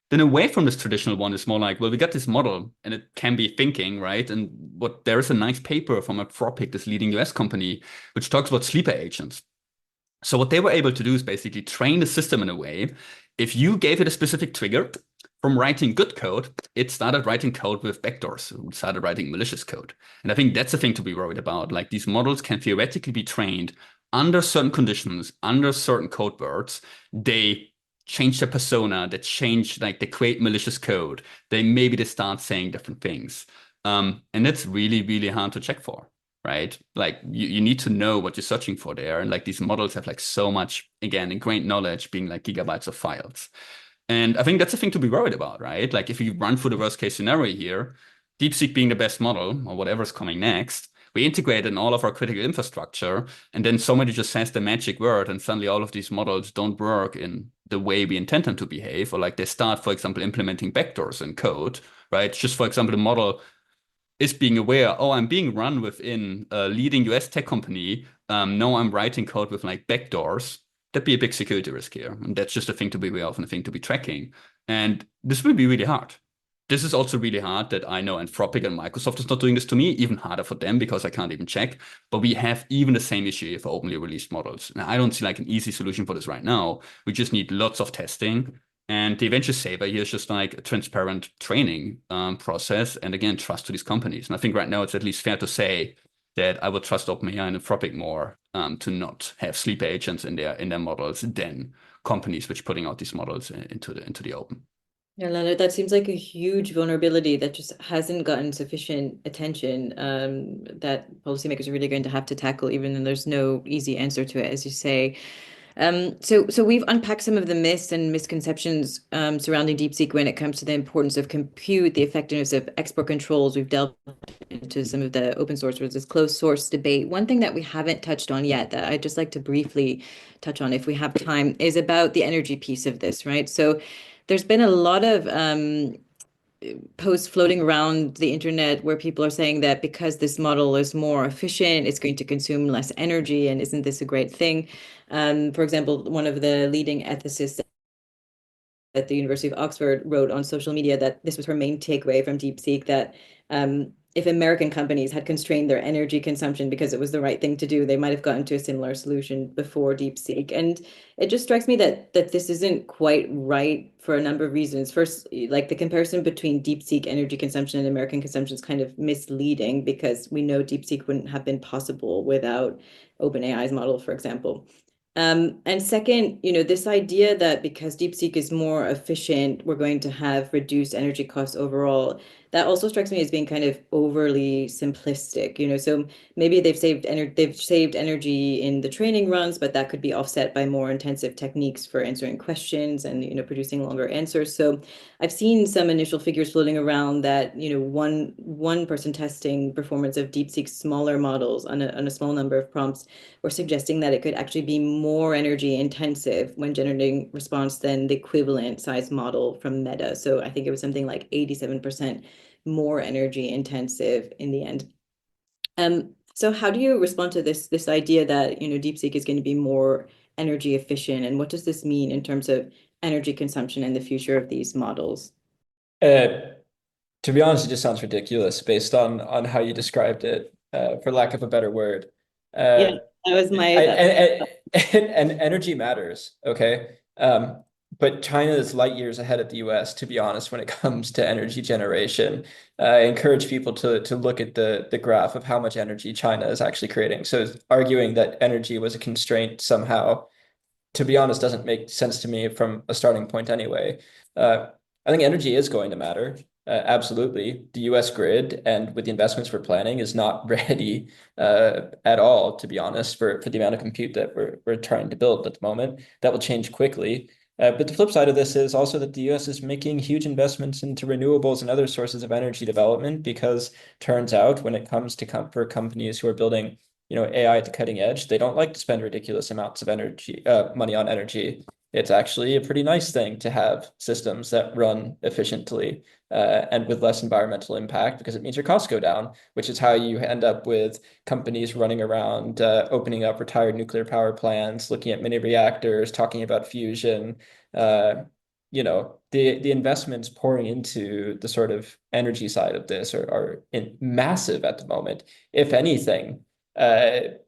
Then away from this traditional one is more like, well, we got this model and it can be thinking, right? And there is a nice paper from Anthropic, this leading US company, which talks about sleeper agents. So what they were able to do is basically train the system in a way. If you gave it a specific trigger from writing good code, it started writing code with backdoors. It started writing malicious code. And I think that's the thing to be worried about. Like these models can theoretically be trained under certain conditions, under certain code words. They change their persona, they create malicious code. They start saying different things. And that's really, really hard to check for, right? Like you need to know what you're searching for there. And like these models have like so much, again, ingrained knowledge being like gigabytes of files. And I think that's the thing to be worried about, right? Like if you run through the worst case scenario here, DeepSeek being the best model or whatever's coming next, we integrate in all of our critical infrastructure, and then somebody just says the magic word, and suddenly all of these models don't work in the way we intend them to behave, or like they start, for example, implementing backdoors in code, right? Just for example, the model is being aware, oh, I'm being run within a leading US tech company. No, I'm writing code with like backdoors. That'd be a big security risk here, and that's just a thing to be aware of and a thing to be tracking. And this will be really hard. This is also really hard that I know Anthropic and Microsoft is not doing this to me, even harder for them because I can't even check. But we have even the same issue for openly released models. And I don't see like an easy solution for this right now. We just need lots of testing. And the eventual saver here is just like a transparent training process. And again, trust to these companies. And I think right now it's at least fair to say that I would trust OpenAI and Anthropic more to not have sleeper agents in their models than companies which putting out these models into the open. Yeah, Lennart, that seems like a huge vulnerability that just hasn't gotten sufficient attention that policymakers are really going to have to tackle, even though there's no easy answer to it, as you say. So we've unpacked some of the myths and misconceptions surrounding DeepSeek when it comes to the importance of compute, the effectiveness of export controls. We've delved into some of the open source versus closed source debate. One thing that we haven't touched on yet that I'd just like to briefly touch on if we have time is about the energy piece of this, right? So there's been a lot of posts floating around the internet where people are saying that because this model is more efficient, it's going to consume less energy, and isn't this a great thing? For example, one of the leading ethicists at the University of Oxford wrote on social media that this was her main takeaway from DeepSeek, that if American companies had constrained their energy consumption because it was the right thing to do, they might have gotten to a similar solution before DeepSeek. And it just strikes me that this isn't quite right for a number of reasons. First, like the comparison between DeepSeek energy consumption and American consumption is kind of misleading because we know DeepSeek wouldn't have been possible without OpenAI's model, for example. And second, this idea that because DeepSeek is more efficient, we're going to have reduced energy costs overall. that also strikes me as being kind of overly simplistic, so maybe they've saved energy in the training runs, but that could be offset by more intensive techniques for answering questions and producing longer answers. So I've seen some initial figures floating around that one person testing performance of DeepSeek's smaller models on a small number of prompts were suggesting that it could actually be more energy intensive when generating response than the equivalent size model from Meta. So I think it was something like 87% more energy intensive in the end. So how do you respond to this idea that DeepSeek is going to be more energy efficient, and what does this mean in terms of energy consumption and the future of these models? To be honest, it just sounds ridiculous based on how you described it, for lack of a better word. Yeah, that was my and energy matters, okay? But China is light years ahead of the US, to be honest, when it comes to energy generation. I encourage people to look at the graph of how much energy China is actually creating. So arguing that energy was a constraint somehow, to be honest, doesn't make sense to me from a starting point anyway. I think energy is going to matter. Absolutely. The US grid, and with the investments we're planning, is not ready at all, to be honest, for the amount of compute that we're trying to build at the moment. That will change quickly. But the flip side of this is also that the US is making huge investments into renewables and other sources of energy development, because turns out when it comes to for companies who are building AI at the cutting edge, they don't like to spend ridiculous amounts of money on energy. It's actually a pretty nice thing to have systems that run efficiently and with less environmental impact, because it means your costs go down, which is how you end up with companies running around opening up retired nuclear power plants, looking at mini reactors, talking about fusion. The investments pouring into the sort of energy side of this are massive at the moment. If anything, the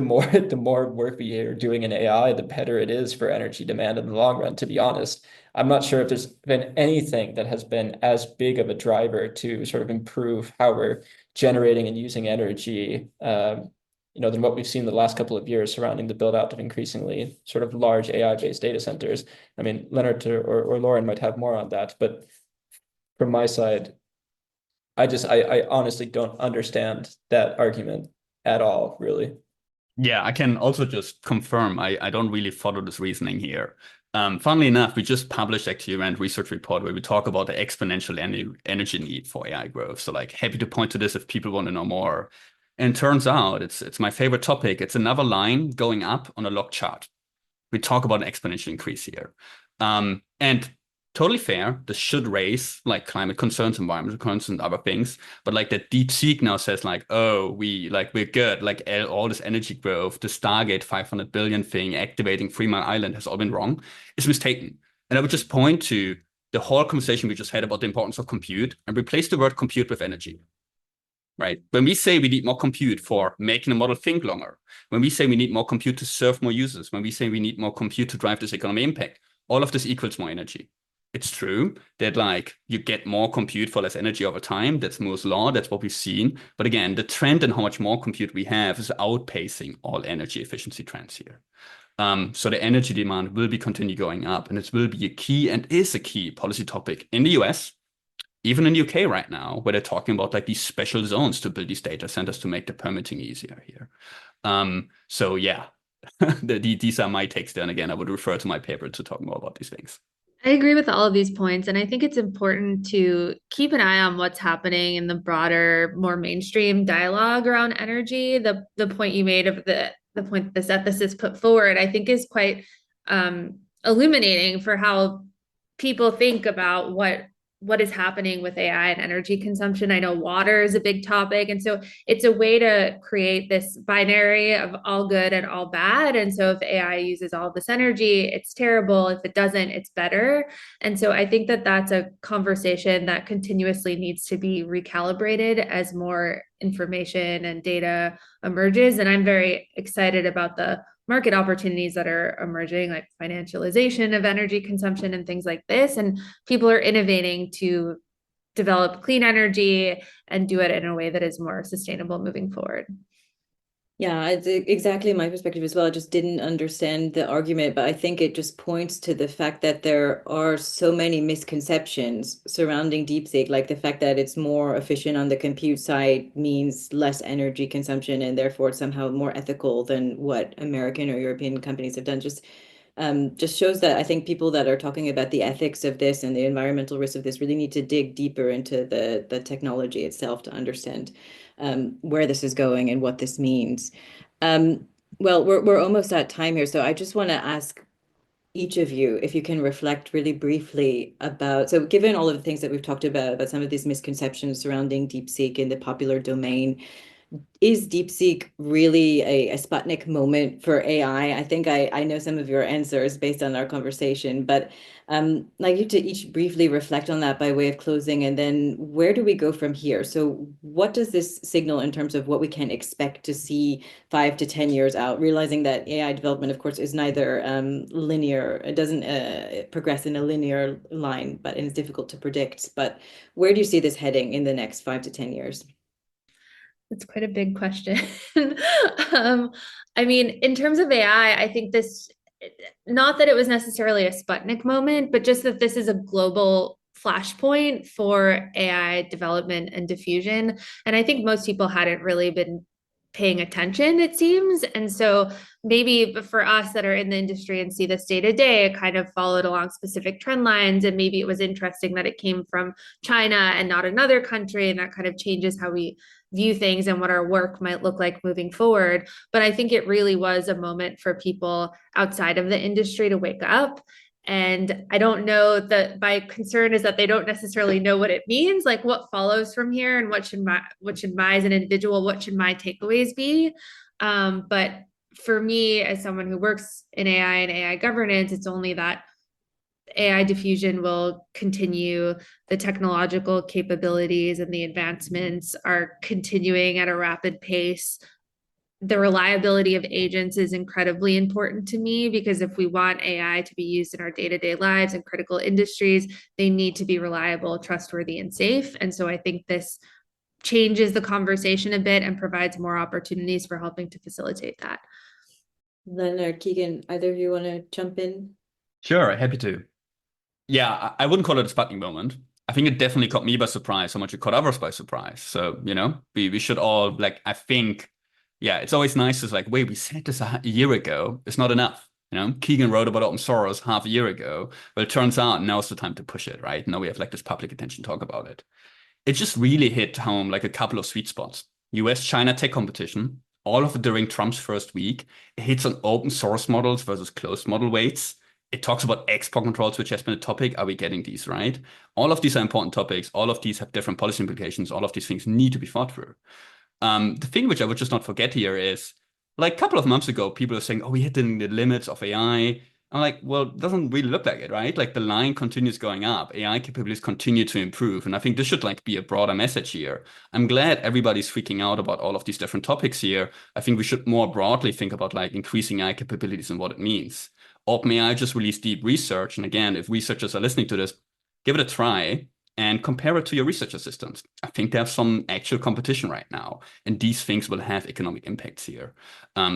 more work we are doing in AI, the better it is for energy demand in the long run, to be honest. I'm not sure if there's been anything that has been as big of a driver to sort of improve how we're generating and using energy, than what we've seen the last couple of years surrounding the build out of increasingly sort of large AI-based data centers. I mean, Lennart or Lauren might have more on that, but from my side, I honestly don't understand that argument at all, really. Yeah, I can also just confirm I don't really follow this reasoning here. Funnily enough, we just published actually a random research report where we talk about the exponential energy need for AI growth. So like, happy to point to this if people want to know more. And turns out it's my favorite topic. It's another line going up on a log chart. We talk about an exponential increase here. And totally fair. This should raise like climate concerns, environmental concerns, and other things. But like that DeepSeek now says like, oh, we're good. Like all this energy growth, the Stargate 500 billion thing, activating 3 Mile Island has all been wrong. It's mistaken. And I would just point to the whole conversation we just had about the importance of compute and replace the word compute with energy. Right? When we say we need more compute for making a model think longer, when we say we need more compute to serve more users, when we say we need more compute to drive this economic impact, all of this equals more energy. It's true that like you get more compute for less energy over time. That's Moore's law. That's what we've seen. But again, the trend in how much more compute we have is outpacing all energy efficiency trends here. So the energy demand will be continue going up, and it will be a key and is a key policy topic in the US, even in the UK right now, where they're talking about like these special zones to build these data centers to make the permitting easier here. So yeah, these are my takes there. And again, I would refer to my paper to talk more about these things. I agree with all of these points, and I think it's important to keep an eye on what's happening in the broader, more mainstream dialogue around energy. The point you made of the point that this ethicist put forward, I think is quite illuminating for how people think about what is happening with AI and energy consumption. I know water is a big topic. And so it's a way to create this binary of all good and all bad. And so if AI uses all this energy, it's terrible. If it doesn't, it's better. And so I think that that's a conversation that continuously needs to be recalibrated as more information and data emerges. And I'm very excited about the market opportunities that are emerging, like financialization of energy consumption and things like this. And people are innovating to develop clean energy and do it in a way that is more sustainable moving forward. Yeah, it's exactly my perspective as well. I just didn't understand the argument, but I think it just points to the fact that there are so many misconceptions surrounding DeepSeek, like the fact that it's more efficient on the compute side means less energy consumption and therefore it's somehow more ethical than what American or European companies have done. Just shows that I think people that are talking about the ethics of this and the environmental risks of this really need to dig deeper into the technology itself to understand where this is going and what this means. Well, we're almost at time here, so I just want to ask each of you if you can reflect really briefly about, so given all of the things that we've talked about some of these misconceptions surrounding DeepSeek in the popular domain, is DeepSeek really a Sputnik moment for AI? I think I know some of your answers based on our conversation, but like you to each briefly reflect on that by way of closing, and then where do we go from here? So what does this signal in terms of what we can expect to see 5 to 10 years out, realizing that AI development, of course, is neither linear, it doesn't progress in a linear line, but it's difficult to predict. But where do you see this heading in the next 5 to 10 years? It's quite a big question. um, I mean, in terms of AI, I think this, not that it was necessarily a Sputnik moment, but just that this is a global flashpoint for AI development and diffusion. And I think most people hadn't really been paying attention, it seems. And so maybe for us that are in the industry and see this day to day, it kind of followed along specific trend lines. And maybe it was interesting that it came from China and not another country. And that kind of changes how we view things and what our work might look like moving forward. But I think it really was a moment for people outside of the industry to wake up. And I don't know that my concern is that they don't necessarily know what it means, like what follows from here and what should my as an individual, what should my takeaways be? But for me, as someone who works in AI and AI governance, it's only that AI diffusion will continue. The technological capabilities and the advancements are continuing at a rapid pace. The reliability of agents is incredibly important to me because if we want AI to be used in our day-to-day lives and critical industries, they need to be reliable, trustworthy, and safe. And so I think this changes the conversation a bit and provides more opportunities for helping to facilitate that. Lennart, Keegan, either of you want to jump in? Sure, happy to. Yeah, I wouldn't call it a Sputnik moment. I think it definitely caught me by surprise how much it caught others by surprise. So, we should all, like, I think, yeah, it's always nice to like, wait, we said this a year ago. It's not enough. Keegan wrote about open source half a year ago. But it turns out now's the time to push it, right? Now we have like this public attention talk about it. It just really hit home like a couple of sweet spots. US-China tech competition, all of it during Trump's first week. It hits on open source models versus closed model weights. It talks about export controls, which has been a topic. Are we getting these right? All of these are important topics. All of these have different policy implications. All of these things need to be thought through. The thing which I would just not forget here is, like a couple of months ago, people are saying, oh, we're hitting the limits of AI. I'm like, well, it doesn't really look like it, right? Like the line continues going up. AI capabilities continue to improve. And I think this should like be a broader message here. I'm glad everybody's freaking out about all of these different topics here. I think we should more broadly think about like increasing AI capabilities and what it means. OpenAI just released deep research. And again, if researchers are listening to this, give it a try and compare it to your research assistants. I think they have some actual competition right now, and these things will have economic impacts here.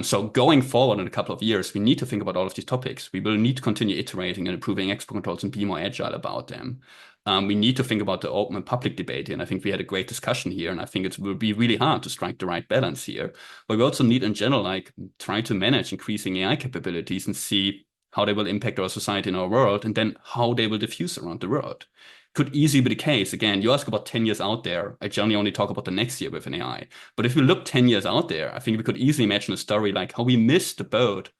So going forward in a couple of years, we need to think about all of these topics. We will need to continue iterating and improving export controls and be more agile about them. We need to think about the open and public debate, and I think we had a great discussion here, and I think it will be really hard to strike the right balance here. But we also need, in general, like try to manage increasing AI capabilities and see how they will impact our society and our world, and then how they will diffuse around the world. Could easily be the case. Again, you ask about 10 years out there. I generally only talk about the next year with an AI. But if we look 10 years out there, I think we could easily imagine a story like how we missed the boat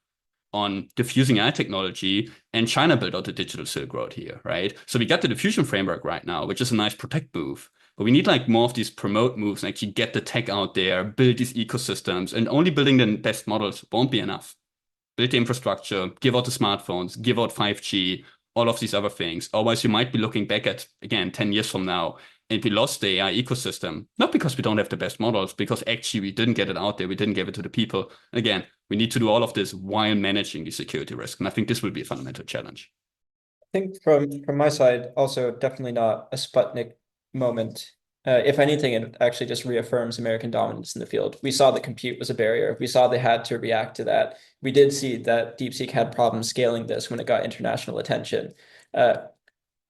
on diffusing AI technology and China built out the digital Silk Road here, right? So we got the diffusion framework right now, which is a nice protect move. But we need like more of these promote moves and actually get the tech out there, build these ecosystems, and only building the best models won't be enough. Build the infrastructure, give out the smartphones, give out 5G, all of these other things. Otherwise, you might be looking back at, again, 10 years from now, and we lost the AI ecosystem, not because we don't have the best models, because actually we didn't get it out there, we didn't give it to the people. And again, we need to do all of this while managing the security risk. And I think this will be a fundamental challenge. I think from my side, also definitely not a Sputnik moment. If anything, it actually just reaffirms American dominance in the field. We saw that compute was a barrier. We saw they had to react to that. We did see that DeepSeek had problems scaling this when it got international attention.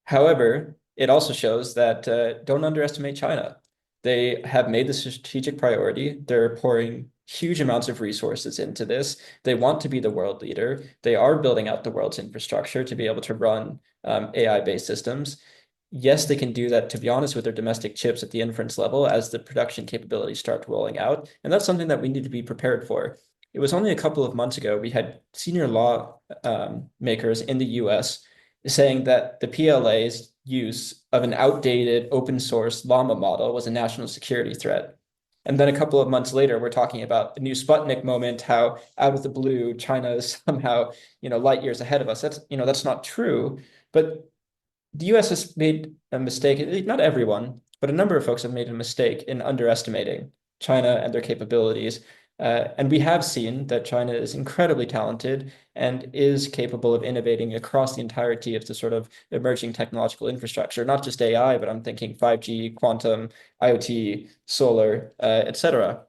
However, it also shows that don't underestimate China. They have made this a strategic priority. They're pouring huge amounts of resources into this. They want to be the world leader. They are building out the world's infrastructure to be able to run AI-based systems. Yes, they can do that, to be honest, with their domestic chips at the inference level as the production capabilities start rolling out. And that's something that we need to be prepared for. It was only a couple of months ago, we had senior law makers in the US saying that the PLA's use of an outdated open source llama model was a national security threat. And then a couple of months later, we're talking about the new Sputnik moment, how out of the blue, China is somehow, light years ahead of us. That's not true. But the US has made a mistake, not everyone, but a number of folks have made a mistake in underestimating China and their capabilities. And we have seen that China is incredibly talented and is capable of innovating across the entirety of the sort of emerging technological infrastructure, not just AI, but I'm thinking 5G, quantum, IoT, solar, etc.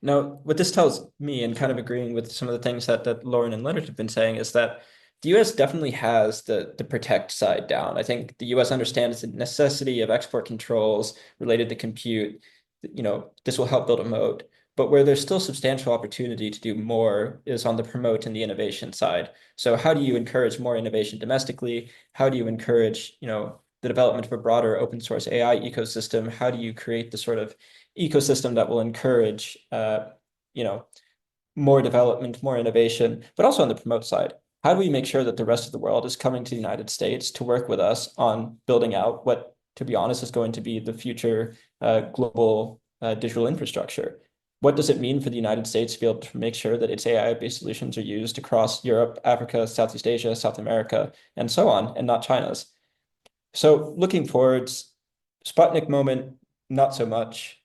Now, what this tells me, and kind of agreeing with some of the things that Lauren and Lennart have been saying, is that the US definitely has the protect side down. I think the US understands the necessity of export controls related to compute. This will help build a moat. But where there's still substantial opportunity to do more is on the promote and the innovation side. So how do you encourage more innovation domestically? How do you encourage, the development of a broader open source AI ecosystem? How do you create the sort of ecosystem that will encourage, more development, more innovation, but also on the promote side? How do we make sure that the rest of the world is coming to the United States to work with us on building out what, to be honest, is going to be the future global digital infrastructure? What does it mean for the United States to be able to make sure that its AI-based solutions are used across Europe, Africa, Southeast Asia, South America, and so on, and not China's? So looking forwards, Sputnik moment, not so much.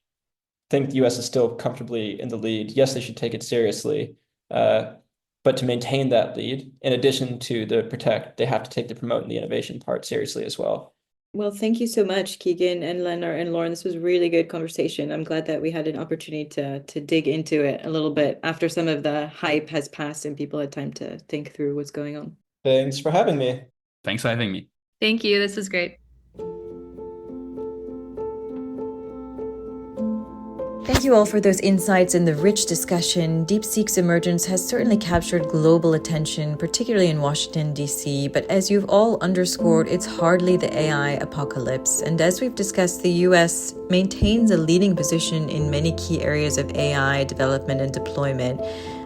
I think the US is still comfortably in the lead. Yes, they should take it seriously. But to maintain that lead, in addition to the protect, they have to take the promote and the innovation part seriously as well. Well, thank you so much, Keegan and Lennart and Lauren. This was a really good conversation. I'm glad that we had an opportunity to dig into it a little bit after some of the hype has passed and people had time to think through what's going on. Thanks for having me. Thanks for having me. Thank you. This was great. Thank you all for those insights and the rich discussion. DeepSeek's emergence has certainly captured global attention, particularly in Washington, D.C., but as you've all underscored, it's hardly the AI apocalypse. And as we've discussed, the U.S. maintains a leading position in many key areas of AI development and deployment,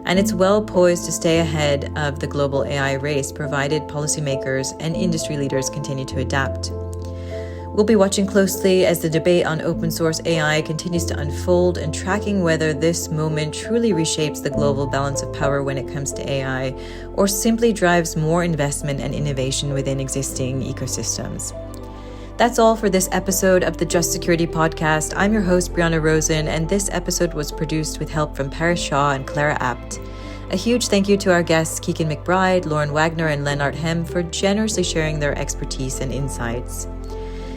and it's well poised to stay ahead of the global AI race, provided policymakers and industry leaders continue to adapt. We'll be watching closely as the debate on open source AI continues to unfold and tracking whether this moment truly reshapes the global balance of power when it comes to AI, or simply drives more investment and innovation within existing ecosystems. That's all for this episode of the Just Security podcast. I'm your host, Brianna Rosen, and this episode was produced with help from Paris Shaw and Clara Apt. A huge thank you to our guests, Keegan McBride, Lauren Wagner, and Lennart Heim for generously sharing their expertise and insights.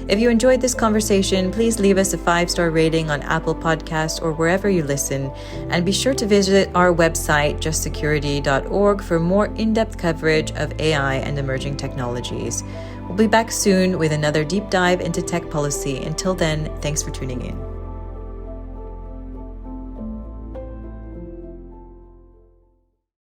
If you enjoyed this conversation, please leave us a 5-star rating on Apple Podcasts or wherever you listen, and be sure to visit our website, justsecurity.org, for more in-depth coverage of AI and emerging technologies. We'll be back soon with another deep dive into tech policy. Until then, thanks for tuning in.